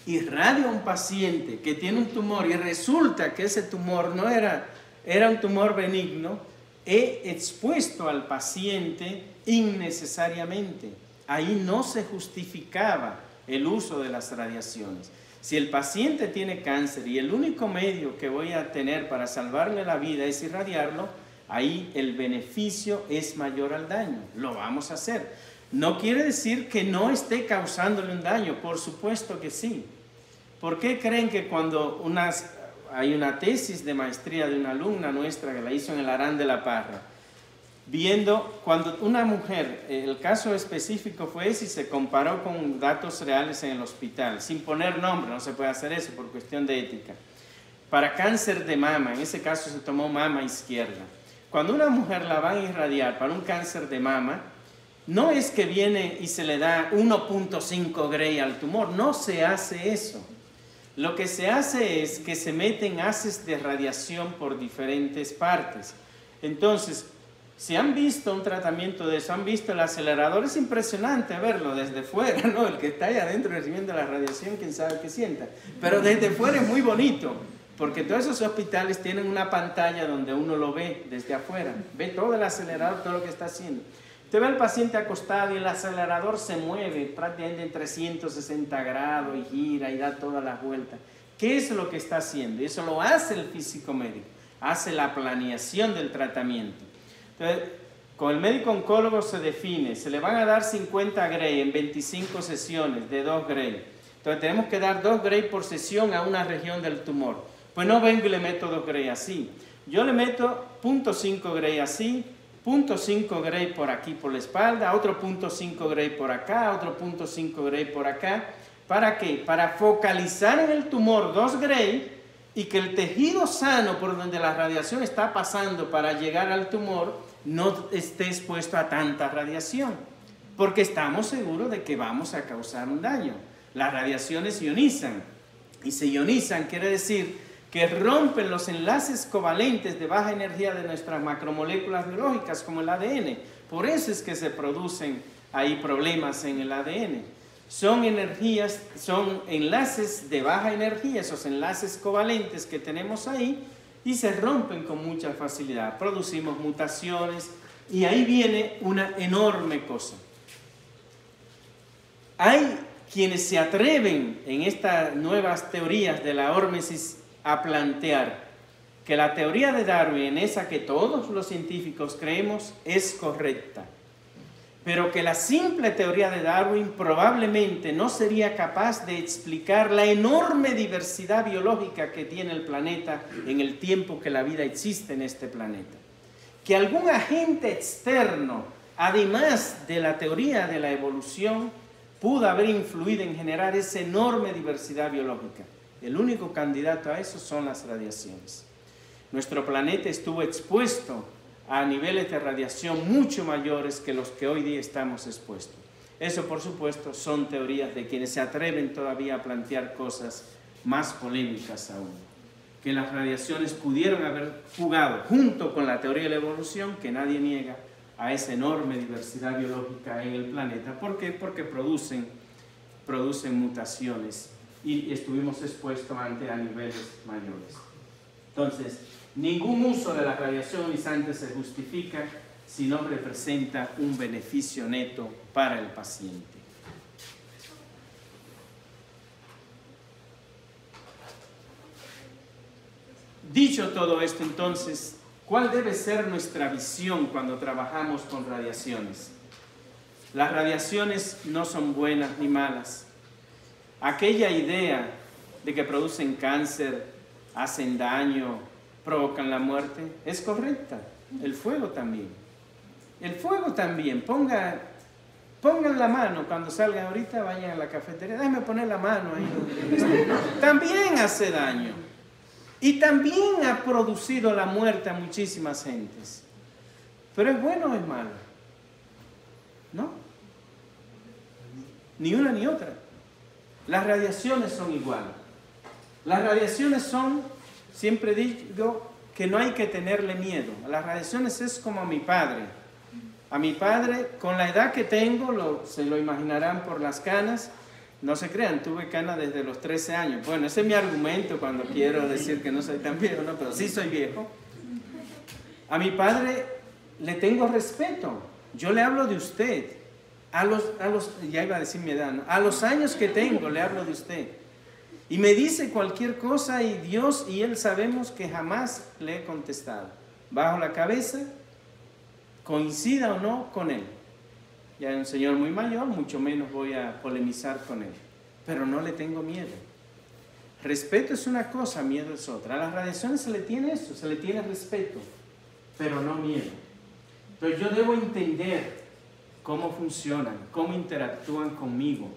irradio a un paciente que tiene un tumor y resulta que ese tumor no era un tumor benigno, he expuesto al paciente innecesariamente. Ahí no se justificaba el uso de las radiaciones. Si el paciente tiene cáncer y el único medio que voy a tener para salvarle la vida es irradiarlo, ahí el beneficio es mayor al daño. Lo vamos a hacer. No quiere decir que no esté causándole un daño, por supuesto que sí. ¿Por qué creen que cuando hay una tesis de maestría de una alumna nuestra que la hizo en el Arán de la Parra, viendo cuando una mujer, el caso específico fue ese y se comparó con datos reales en el hospital, sin poner nombre, no se puede hacer eso por cuestión de ética, para cáncer de mama, en ese caso se tomó mama izquierda. Cuando una mujer la van a irradiar para un cáncer de mama, no es que viene y se le da 1.5 Gray al tumor, no se hace eso. Lo que se hace es que se meten haces de radiación por diferentes partes. Entonces, si han visto un tratamiento de eso, han visto el acelerador, es impresionante verlo desde fuera, ¿no? El que está ahí adentro recibiendo la radiación, quién sabe qué sienta. Pero desde fuera es muy bonito, porque todos esos hospitales tienen una pantalla donde uno lo ve desde afuera, ve todo el acelerador, todo lo que está haciendo. Usted ve al paciente acostado y el acelerador se mueve prácticamente en 360 grados y gira y da todas las vueltas. ¿Qué es lo que está haciendo? Y eso lo hace el físico médico, hace la planeación del tratamiento. Entonces, con el médico oncólogo se define, se le van a dar 50 Gray en 25 sesiones de 2 Gray. Entonces tenemos que dar 2 Gray por sesión a una región del tumor. Pues no vengo y le meto 2 Gray así. Yo le meto 0.5 Gray así, 0.5 Gray por aquí por la espalda, otro 0.5 Gray por acá, otro 0.5 Gray por acá. ¿Para qué? Para focalizar en el tumor 2 Gray y que el tejido sano por donde la radiación está pasando para llegar al tumor no esté expuesto a tanta radiación, porque estamos seguros de que vamos a causar un daño. Las radiaciones ionizan, y si ionizan quiere decir que rompen los enlaces covalentes de baja energía de nuestras macromoléculas biológicas como el ADN. Por eso es que se producen ahí problemas en el ADN. Son enlaces de baja energía, esos enlaces covalentes que tenemos ahí, y se rompen con mucha facilidad. Producimos mutaciones y ahí viene una enorme cosa. Hay quienes se atreven en estas nuevas teorías de la hormesis a plantear que la teoría de Darwin, en esa que todos los científicos creemos, es correcta, pero que la simple teoría de Darwin probablemente no sería capaz de explicar la enorme diversidad biológica que tiene el planeta en el tiempo que la vida existe en este planeta. Que algún agente externo, además de la teoría de la evolución, pudo haber influido en generar esa enorme diversidad biológica. El único candidato a eso son las radiaciones. Nuestro planeta estuvo expuesto a niveles de radiación mucho mayores que los que hoy día estamos expuestos. Eso, por supuesto, son teorías de quienes se atreven todavía a plantear cosas más polémicas aún. Que las radiaciones pudieron haber jugado junto con la teoría de la evolución, que nadie niega, a esa enorme diversidad biológica en el planeta. ¿Por qué? Porque producen producen mutaciones y estuvimos expuestos antes a niveles mayores. Entonces, ningún uso de la radiación ionizante se justifica si no representa un beneficio neto para el paciente. Dicho todo esto, entonces, ¿cuál debe ser nuestra visión cuando trabajamos con radiaciones? Las radiaciones no son buenas ni malas. Aquella idea de que producen cáncer, hacen daño, provocan la muerte, es correcta. El fuego también. El fuego también. Pongan la mano cuando salgan ahorita, vayan a la cafetería. Déjenme poner la mano ahí. También hace daño. Y también ha producido la muerte a muchísimas gentes. ¿Pero es bueno o es malo? No. Ni una ni otra. Las radiaciones son iguales. Las radiaciones son, siempre digo, que no hay que tenerle miedo. A las radiaciones es como a mi padre. A mi padre, con la edad que tengo, se lo imaginarán por las canas. No se crean, tuve canas desde los 13 años. Bueno, ese es mi argumento cuando quiero decir que no soy tan viejo, ¿no? Pero sí soy viejo. A mi padre le tengo respeto. Yo le hablo de usted. Ya iba a decir mi edad, ¿no? A los años que tengo le hablo de usted. Y me dice cualquier cosa y Dios y él sabemos que jamás le he contestado. Bajo la cabeza, coincida o no con él. Ya es un señor muy mayor, mucho menos voy a polemizar con él. Pero no le tengo miedo. Respeto es una cosa, miedo es otra. A las radiaciones se le tiene eso, se le tiene respeto, pero no miedo. Entonces yo debo entender cómo funcionan, cómo interactúan conmigo,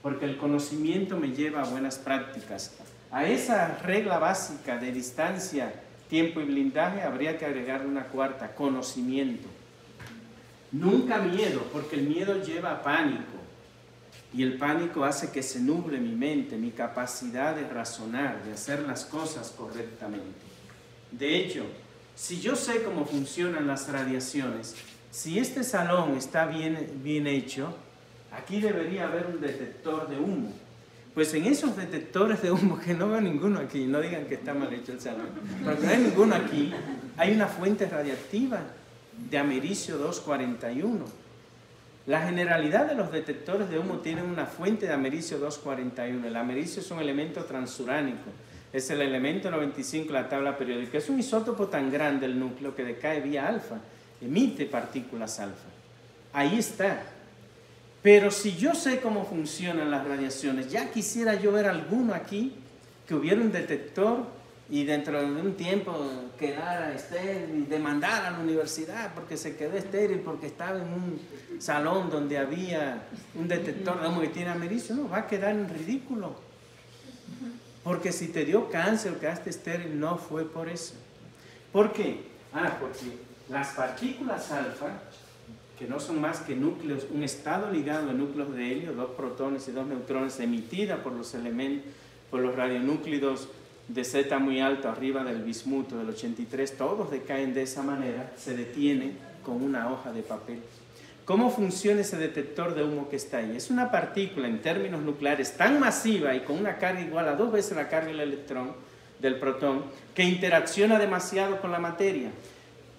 porque el conocimiento me lleva a buenas prácticas. A esa regla básica de distancia, tiempo y blindaje habría que agregar una cuarta, conocimiento. Nunca miedo, porque el miedo lleva a pánico. Y el pánico hace que se nuble mi mente, mi capacidad de razonar, de hacer las cosas correctamente. De hecho, si yo sé cómo funcionan las radiaciones, si este salón está bien hecho, aquí debería haber un detector de humo. Pues en esos detectores de humo, que no veo ninguno aquí, no digan que está mal hecho el salón, porque no hay ninguno aquí, hay una fuente radiactiva de americio 241. La generalidad de los detectores de humo tienen una fuente de americio 241. El americio es un elemento transuránico, es el elemento 95 de la tabla periódica. Es un isótopo tan grande el núcleo que decae vía alfa, emite partículas alfa. Ahí está. Pero si yo sé cómo funcionan las radiaciones, ya quisiera yo ver alguno aquí que hubiera un detector y dentro de un tiempo quedara estéril y demandara a la universidad porque se quedó estéril, porque estaba en un salón donde había un detector de humo que tiene americio. No, va a quedar en ridículo. Porque si te dio cáncer o quedaste estéril, no fue por eso. ¿Por qué? Porque las partículas alfa, que no son más que núcleos, un estado ligado a núcleos de helio, 2 protones y 2 neutrones, emitida por los radionúclidos de Z muy alto, arriba del bismuto, del 83, todos decaen de esa manera, se detiene con una hoja de papel. ¿Cómo funciona ese detector de humo que está ahí? Es una partícula en términos nucleares tan masiva y con una carga igual a 2 veces la carga del electrón, del protón, que interacciona demasiado con la materia.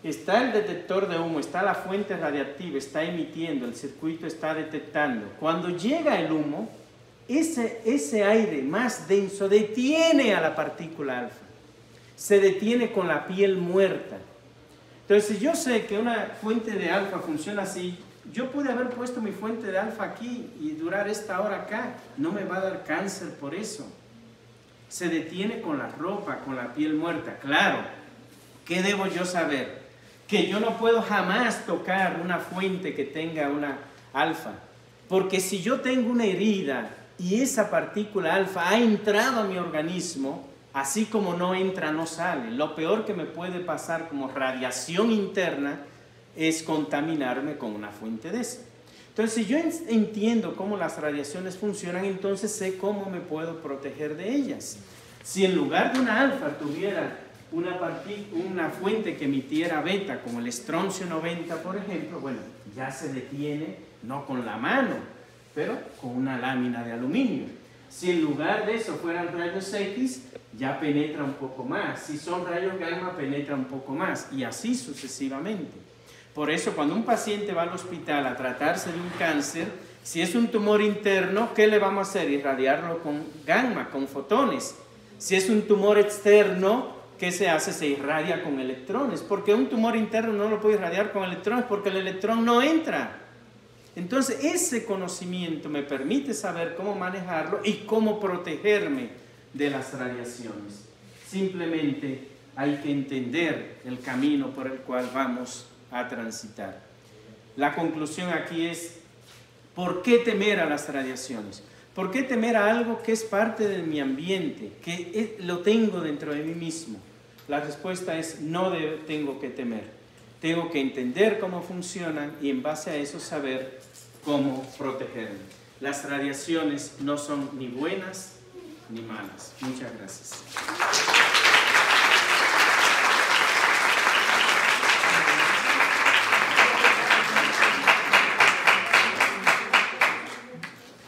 Está el detector de humo, está la fuente radiactiva, está emitiendo, el circuito está detectando. Cuando llega el humo, ese aire más denso detiene a la partícula alfa. Se detiene con la piel muerta. Entonces, si yo sé que una fuente de alfa funciona así, yo pude haber puesto mi fuente de alfa aquí y durar esta hora acá. No me va a dar cáncer por eso. Se detiene con la ropa, con la piel muerta. Claro, ¿qué debo yo saber? Que yo no puedo jamás tocar una fuente que tenga una alfa. Porque si yo tengo una herida y esa partícula alfa ha entrado a mi organismo, así como no entra, no sale. Lo peor que me puede pasar como radiación interna es contaminarme con una fuente de esa. Entonces, si yo entiendo cómo las radiaciones funcionan, entonces sé cómo me puedo proteger de ellas. Si en lugar de una alfa tuviera una fuente que emitiera beta, como el estroncio 90, por ejemplo, bueno, ya se detiene, no con la mano, pero con una lámina de aluminio. Si en lugar de eso fueran rayos X, ya penetra un poco más. Si son rayos gamma, penetra un poco más, y así sucesivamente. Por eso, cuando un paciente va al hospital a tratarse de un cáncer, si es un tumor interno, ¿qué le vamos a hacer? Irradiarlo con gamma, con fotones. Si es un tumor externo, ¿qué se hace? Se irradia con electrones. Porque un tumor interno no lo puede irradiar con electrones porque el electrón no entra. Entonces, ese conocimiento me permite saber cómo manejarlo y cómo protegerme de las radiaciones. Simplemente hay que entender el camino por el cual vamos a transitar. La conclusión aquí es, ¿por qué temer a las radiaciones? ¿Por qué temer a algo que es parte de mi ambiente, que lo tengo dentro de mí mismo? La respuesta es, no tengo que temer. Tengo que entender cómo funcionan y en base a eso saber cómo protegerme. Las radiaciones no son ni buenas ni malas. Muchas gracias.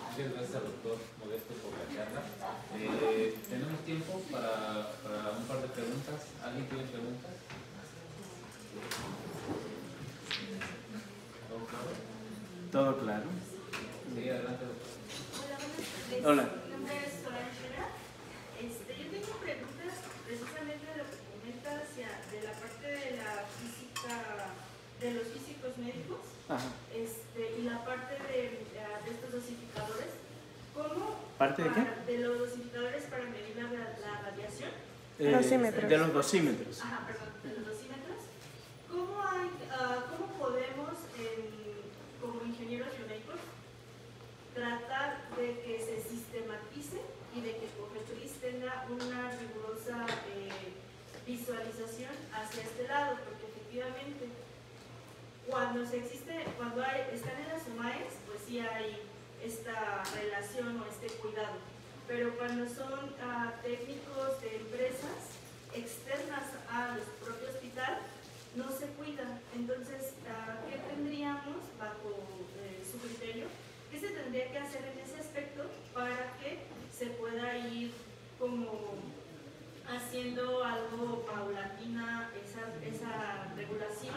Muchas gracias, doctor Modesto, por la charla. Tenemos tiempo para un par de preguntas. ¿Alguien tiene preguntas? ¿Todo claro? Sí, adelante, doctor. Hola. Mi nombre es Soraya. Yo tengo preguntas precisamente de lo que comentas de la parte de la física, de los físicos médicos. Ajá. Y la parte de estos dosificadores. ¿Cómo? ¿Parte de qué? De los dosificadores para medir la radiación. Dosímetros. De los dosímetros. Ajá, perdón, de los dosímetros. ¿Cómo podemos, como ingenieros biomédicos, tratar de que se sistematice y de que Cofepris tenga una rigurosa visualización hacia este lado? Porque efectivamente, cuando están en las UMAES, pues sí hay esta relación o este cuidado. Pero cuando son técnicos de empresas externas al propio hospital, no se cuida. Entonces, ¿qué tendríamos bajo su criterio? ¿Qué se tendría que hacer en ese aspecto para que se pueda ir como haciendo algo paulatina esa regulación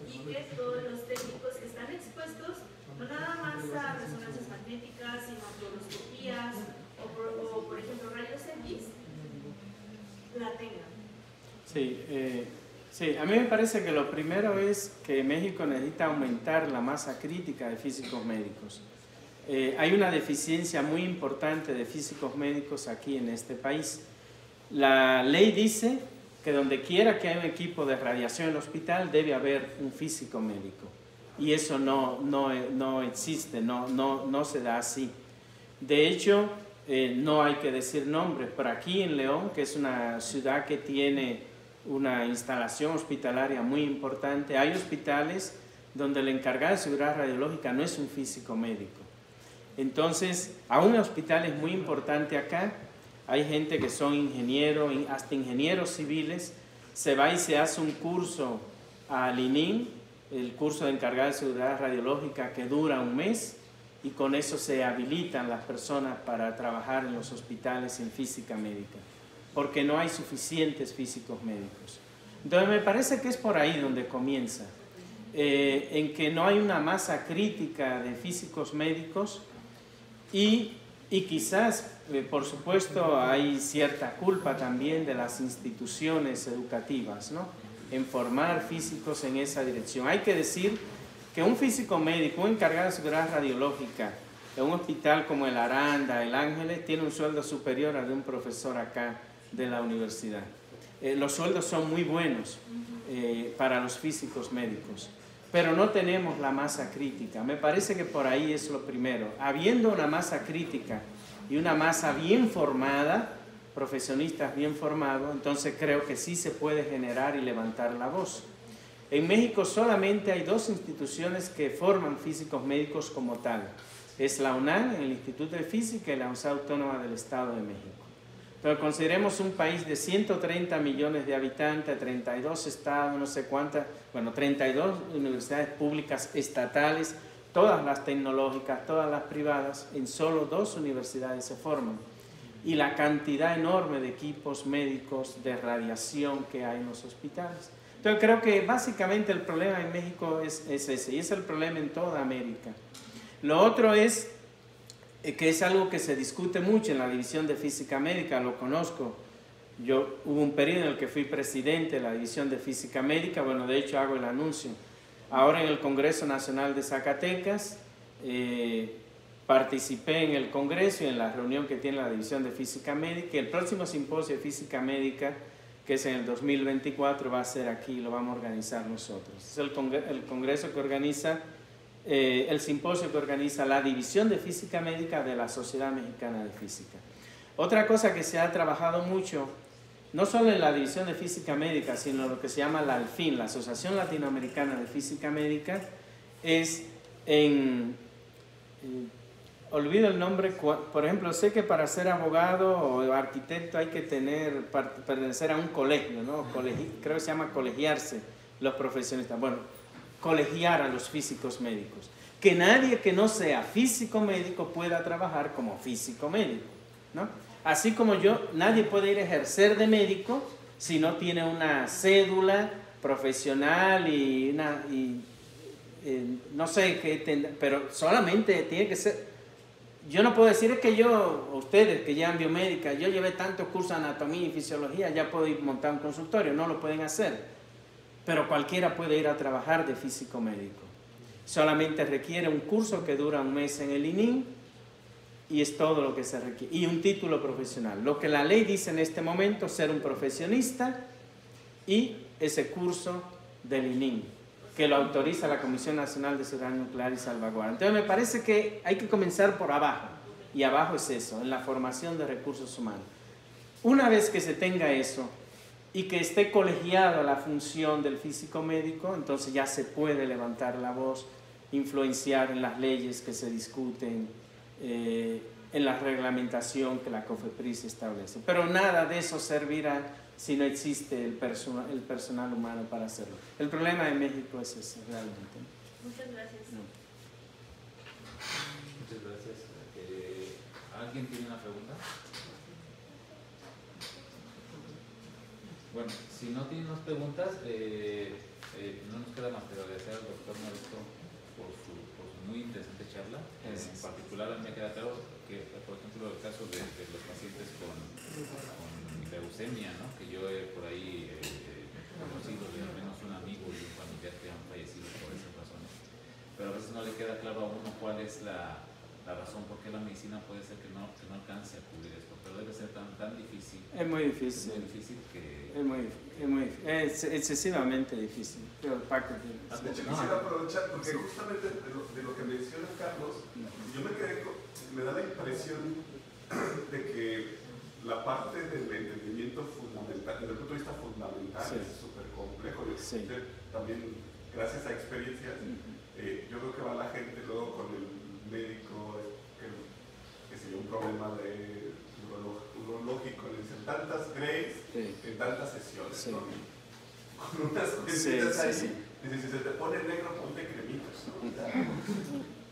y que todos los técnicos que están expuestos, no nada más a resonancias magnéticas, sino a fluoroscopías o por ejemplo rayos X, la tengan? Sí, a mí me parece que lo primero es que México necesita aumentar la masa crítica de físicos médicos. Hay una deficiencia muy importante de físicos médicos aquí en este país. La ley dice que donde quiera que haya un equipo de radiación en el hospital debe haber un físico médico. Y eso no existe, no se da así. De hecho, no hay que decir nombres, pero aquí en León, que es una ciudad que tiene una instalación hospitalaria muy importante, hay hospitales donde el encargado de seguridad radiológica no es un físico médico. Entonces, aún el hospital es muy importante acá, hay gente que son ingenieros, hasta ingenieros civiles, se va y se hace un curso al ININ, el curso de encargado de seguridad radiológica que dura un mes, y con eso se habilitan las personas para trabajar en los hospitales en física médica, porque no hay suficientes físicos médicos. Entonces me parece que es por ahí donde comienza, en que no hay una masa crítica de físicos médicos y quizás, por supuesto, hay cierta culpa también de las instituciones educativas, ¿no?, en formar físicos en esa dirección. Hay que decir que un físico médico, un encargado de seguridad radiológica en un hospital como el Aranda, el Ángeles, tiene un sueldo superior al de un profesor acá de la universidad. Los sueldos son muy buenos para los físicos médicos, pero no tenemos la masa crítica. Me parece que por ahí es lo primero. Habiendo una masa crítica y una masa bien formada, profesionistas bien formados, entonces creo que sí se puede generar y levantar la voz. En México solamente hay dos instituciones que forman físicos médicos como tal. Es la UNAM, el Instituto de Física, y la Universidad Autónoma del Estado de México. Pero consideremos un país de 130 millones de habitantes, 32 estados, no sé cuántas, bueno, 32 universidades públicas estatales, todas las tecnológicas, todas las privadas, en solo 2 universidades se forman. Y la cantidad enorme de equipos médicos de radiación que hay en los hospitales. Entonces creo que básicamente el problema en México es ese, y es el problema en toda América. Lo otro es que es algo que se discute mucho en la División de Física Médica, lo conozco. Hubo un periodo en el que fui presidente de la División de Física Médica, bueno, de hecho hago el anuncio. Ahora en el Congreso Nacional de Zacatecas, participé en el Congreso y en la reunión que tiene la División de Física Médica. El próximo simposio de Física Médica, que es en el 2024, va a ser aquí, lo vamos a organizar nosotros. Es el congreso que organiza, el simposio que organiza la División de Física Médica de la Sociedad Mexicana de Física. Otra cosa que se ha trabajado mucho, no solo en la División de Física Médica, sino lo que se llama la ALFIN, la Asociación Latinoamericana de Física Médica, es olvido el nombre, por ejemplo, sé que para ser abogado o arquitecto hay que pertenecer a un colegio, ¿no? Creo que se llama colegiarse los profesionistas. Bueno, colegiar a los físicos médicos. Que nadie que no sea físico médico pueda trabajar como físico médico, ¿no? Así como nadie puede ir a ejercer de médico si no tiene una cédula profesional no sé qué, pero solamente tiene que ser. Yo no puedo decir, es que ustedes que llevan biomédica, yo llevé tantos cursos de anatomía y fisiología, ya puedo ir a montar un consultorio. No lo pueden hacer, pero cualquiera puede ir a trabajar de físico médico. Solamente requiere un curso que dura 1 mes en el ININ y es todo lo que se requiere, y un título profesional. Lo que la ley dice en este momento, ser un profesionista y ese curso del ININ, que lo autoriza la Comisión Nacional de Seguridad Nuclear y Salvaguarda. Entonces me parece que hay que comenzar por abajo, y abajo es eso, en la formación de recursos humanos. Una vez que se tenga eso y que esté colegiada la función del físico médico, entonces ya se puede levantar la voz, influenciar en las leyes que se discuten, en la reglamentación que la COFEPRIS establece. Pero nada de eso servirá si no existe el personal humano para hacerlo. El problema de México es ese, realmente. Muchas gracias. No. Muchas gracias. ¿Alguien tiene una pregunta? Bueno, si no tienen más preguntas, no nos queda más que agradecer al doctor Modesto por su muy interesante charla. En particular, a mí me queda claro que, por ejemplo, el caso de los pacientes con leucemia, ¿no? Que yo he por ahí conocido de al menos un amigo y un familiar que han fallecido por esas razones. Pero a veces no le queda claro a uno cuál es la razón por qué la medicina puede ser que no alcance a cubrir esto, pero debe ser tan difícil. Es muy difícil. Es muy difícil que... Es excesivamente difícil. Pero Paco tiene... De hecho, quisiera aprovechar, porque justamente de lo que menciona Carlos, yo me da la impresión de que la parte del entendimiento fundamental, desde el punto de vista fundamental, sí, es súper complejo. Sí. También, gracias a experiencias, yo creo que va la gente luego con el médico, que sería un problema de urológico, le dicen tantas grays, sí, en tantas sesiones, sí, ¿no? Con unas cuestitas ahí, sí. Dice, si se te pone negro, ponte cremitas, ¿no?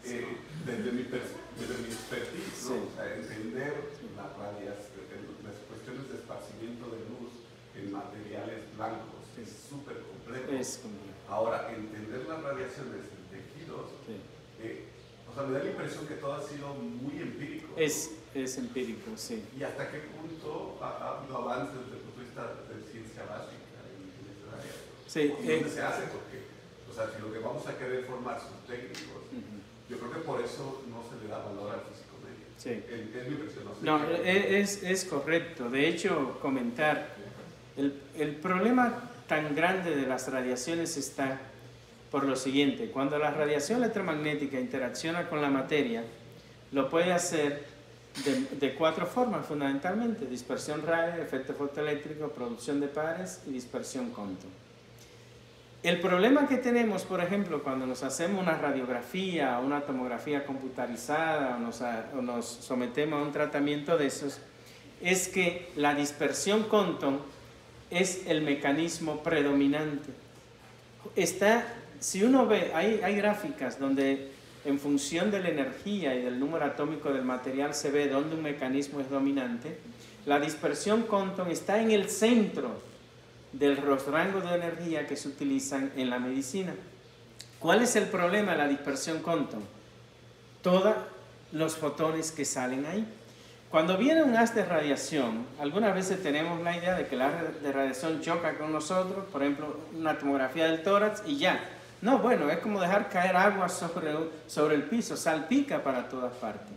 Desde mi expertise, ¿no? Sí. O sea, entender las cuestiones de esparcimiento de luz en materiales blancos, sí, es súper complejo. Ahora, entender las radiaciones en tejidos, sí, o sea, me da la impresión que todo ha sido muy empírico, ¿no? Es empírico, sí. ¿Y hasta qué punto ha habido avances desde el punto de vista de ciencia básica en esta área? Sí, ¿dónde se hace? Porque, o sea, si lo que vamos a querer formar son técnicos, yo creo que por eso no se le da valor al físico médico. Sí. Es mi impresión. No, es correcto. De hecho, comentar, el problema tan grande de las radiaciones está por lo siguiente: cuando la radiación electromagnética interacciona con la materia, lo puede hacer de 4 formas fundamentalmente: dispersión radio, efecto fotoeléctrico, producción de pares y dispersión Compton. El problema que tenemos, por ejemplo, cuando nos hacemos una radiografía o una tomografía computarizada o nos sometemos a un tratamiento de esos, es que la dispersión Compton es el mecanismo predominante. Si uno ve, hay gráficas donde en función de la energía y del número atómico del material se ve dónde un mecanismo es dominante, la dispersión Compton está en el centro de los rangos de energía que se utilizan en la medicina. ¿Cuál es el problema de la dispersión Compton? Todos los fotones que salen ahí. Cuando viene un haz de radiación, algunas veces tenemos la idea de que el haz de radiación choca con nosotros, por ejemplo, una tomografía del tórax y ya. No, bueno, es como dejar caer agua sobre el piso, salpica para todas partes.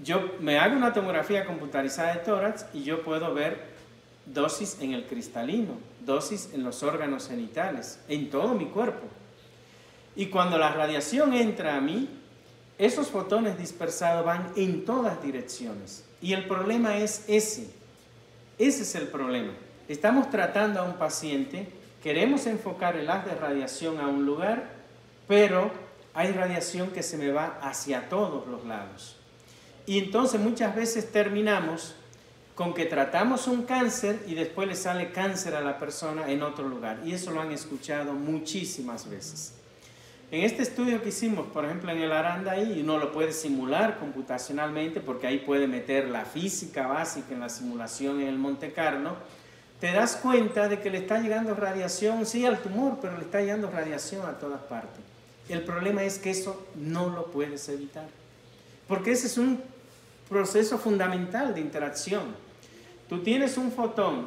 Yo me hago una tomografía computarizada de tórax y yo puedo ver dosis en el cristalino, dosis en los órganos genitales, en todo mi cuerpo. Y cuando la radiación entra a mí, esos fotones dispersados van en todas direcciones. Y el problema es ese. Ese es el problema. Estamos tratando a un paciente, queremos enfocar el haz de radiación a un lugar, pero hay radiación que se me va hacia todos los lados. Y entonces muchas veces terminamos con que tratamos un cáncer y después le sale cáncer a la persona en otro lugar. Y eso lo han escuchado muchísimas veces. En este estudio que hicimos, por ejemplo, en el Arandaí, uno lo puede simular computacionalmente porque ahí puede meter la física básica en la simulación en el Monte Carlo. Te das cuenta de que le está llegando radiación, sí, al tumor, pero le está llegando radiación a todas partes. El problema es que eso no lo puedes evitar, porque ese es un proceso fundamental de interacción. Tú tienes un fotón,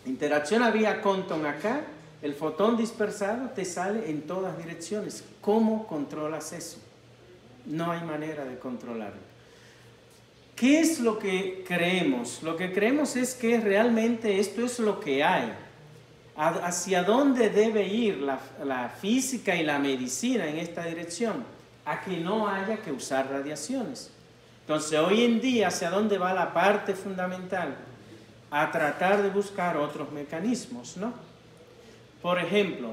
interacciona vía Compton acá, el fotón dispersado te sale en todas direcciones. ¿Cómo controlas eso? No hay manera de controlarlo. ¿Qué es lo que creemos? Lo que creemos es que realmente esto es lo que hay. ¿Hacia dónde debe ir la física y la medicina en esta dirección? A que no haya que usar radiaciones. Entonces, hoy en día, ¿hacia dónde va la parte fundamental? A tratar de buscar otros mecanismos, ¿no? Por ejemplo,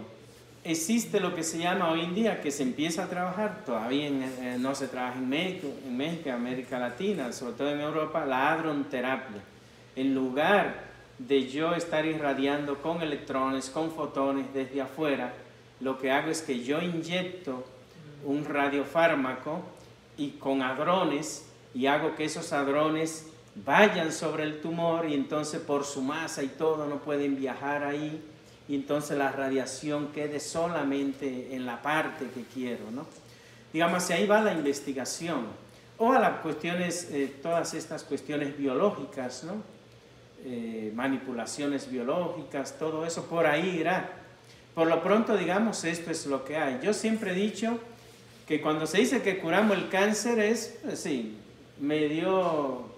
existe lo que se llama hoy en día, que se empieza a trabajar, todavía no se trabaja en México, América Latina, sobre todo en Europa, la hadronterapia. En lugar de yo estar irradiando con electrones, con fotones desde afuera, lo que hago es que yo inyecto un radiofármaco y con hadrones, y hago que esos hadrones vayan sobre el tumor y entonces por su masa y todo no pueden viajar ahí. Y entonces la radiación quede solamente en la parte que quiero, ¿no? Digamos, hacia ahí va la investigación. O a las cuestiones, todas estas cuestiones biológicas, ¿no? Manipulaciones biológicas, todo eso por ahí irá. Por lo pronto, digamos, esto es lo que hay. Yo siempre he dicho que cuando se dice que curamos el cáncer es, sí, me dio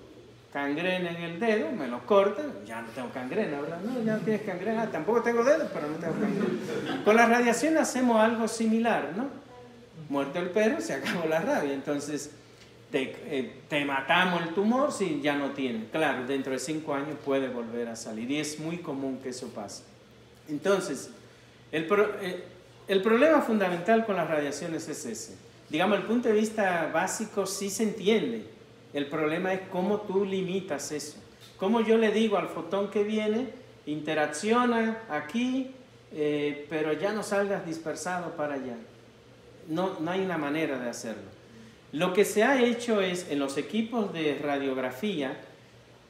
cangrena en el dedo, me lo corta, ya no tengo cangrena, ¿verdad? No, ya no tienes cangrena, tampoco tengo dedos, pero no tengo cangrena. Con la radiación hacemos algo similar, ¿no? Muerto el perro, se acabó la rabia, entonces te matamos el tumor, sí, ya no tiene. Claro, dentro de 5 años puede volver a salir y es muy común que eso pase. Entonces, el problema fundamental con las radiaciones es ese. Digamos, el punto de vista básico sí se entiende. El problema es cómo tú limitas eso. Cómo yo le digo al fotón que viene, interacciona aquí, pero ya no salgas dispersado para allá. No hay una manera de hacerlo. Lo que se ha hecho es, en los equipos de radiografía,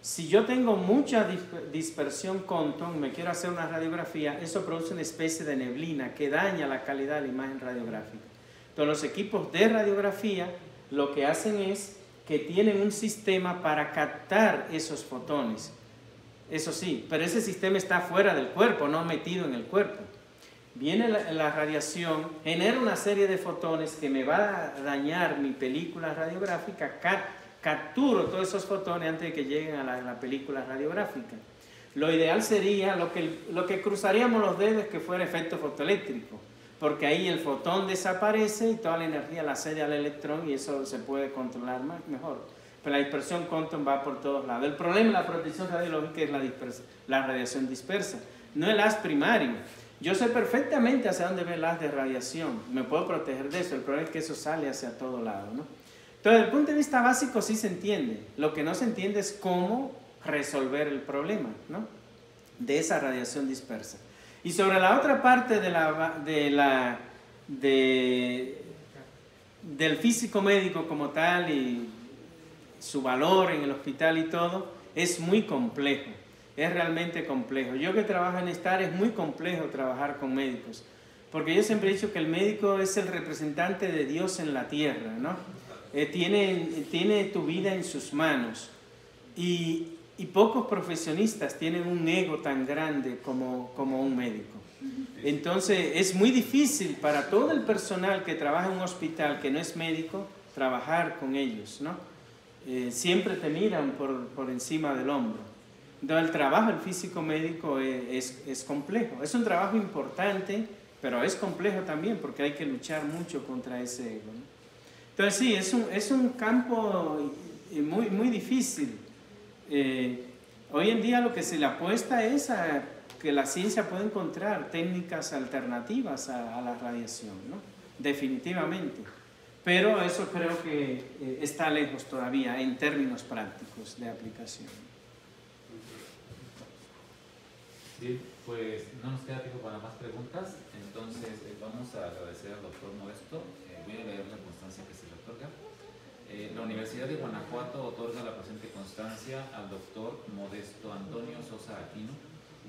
si yo tengo mucha dispersión Compton, me quiero hacer una radiografía, eso produce una especie de neblina que daña la calidad de la imagen radiográfica. Entonces los equipos de radiografía lo que hacen es que tienen un sistema para captar esos fotones. Eso sí, pero ese sistema está fuera del cuerpo, no metido en el cuerpo. Viene la radiación, genera una serie de fotones que me va a dañar mi película radiográfica, capturo todos esos fotones antes de que lleguen a la película radiográfica. Lo ideal sería, lo que cruzaríamos los dedos, que fuera efecto fotoeléctrico, porque ahí el fotón desaparece y toda la energía la cede al electrón y eso se puede controlar mejor. Pero la dispersión Compton va por todos lados. El problema de la protección radiológica es la radiación dispersa, no el haz primario. Yo sé perfectamente hacia dónde ve el haz de radiación, me puedo proteger de eso, el problema es que eso sale hacia todo lado, ¿no? Entonces, desde el punto de vista básico sí se entiende, lo que no se entiende es cómo resolver el problema, ¿no? De esa radiación dispersa. Y sobre la otra parte del físico médico como tal y su valor en el hospital y todo, es muy complejo, es realmente complejo. Yo que trabajo en esta área es muy complejo trabajar con médicos, porque yo siempre he dicho que el médico es el representante de Dios en la tierra, ¿no? Tiene tu vida en sus manos y pocos profesionistas tienen un ego tan grande como un médico. Entonces es muy difícil para todo el personal que trabaja en un hospital que no es médico trabajar con ellos, ¿no? Siempre te miran por encima del hombro. Entonces el trabajo del físico médico es complejo, es un trabajo importante, pero es complejo también porque hay que luchar mucho contra ese ego, ¿no? Entonces sí, es un campo muy difícil. Hoy en día lo que se le apuesta es a que la ciencia puede encontrar técnicas alternativas a la radiación, ¿no? Definitivamente. Pero eso creo que está lejos todavía en términos prácticos de aplicación. Sí, pues no nos queda tiempo para más preguntas, entonces vamos a agradecer al doctor Modesto. Voy a leer la constancia que se le otorga. La Universidad de Guanajuato otorga la presente constancia al doctor Modesto Antonio Sosa Aquino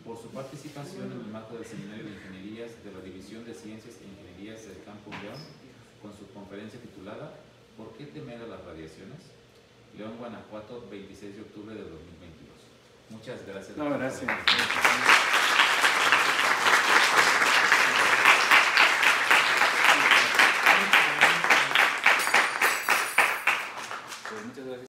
por su participación en el marco del Seminario de Ingenierías de la División de Ciencias e Ingenierías del Campus León con su conferencia titulada ¿Por qué temer a las radiaciones? León, Guanajuato, 26 de octubre de 2022. Muchas gracias. No, gracias.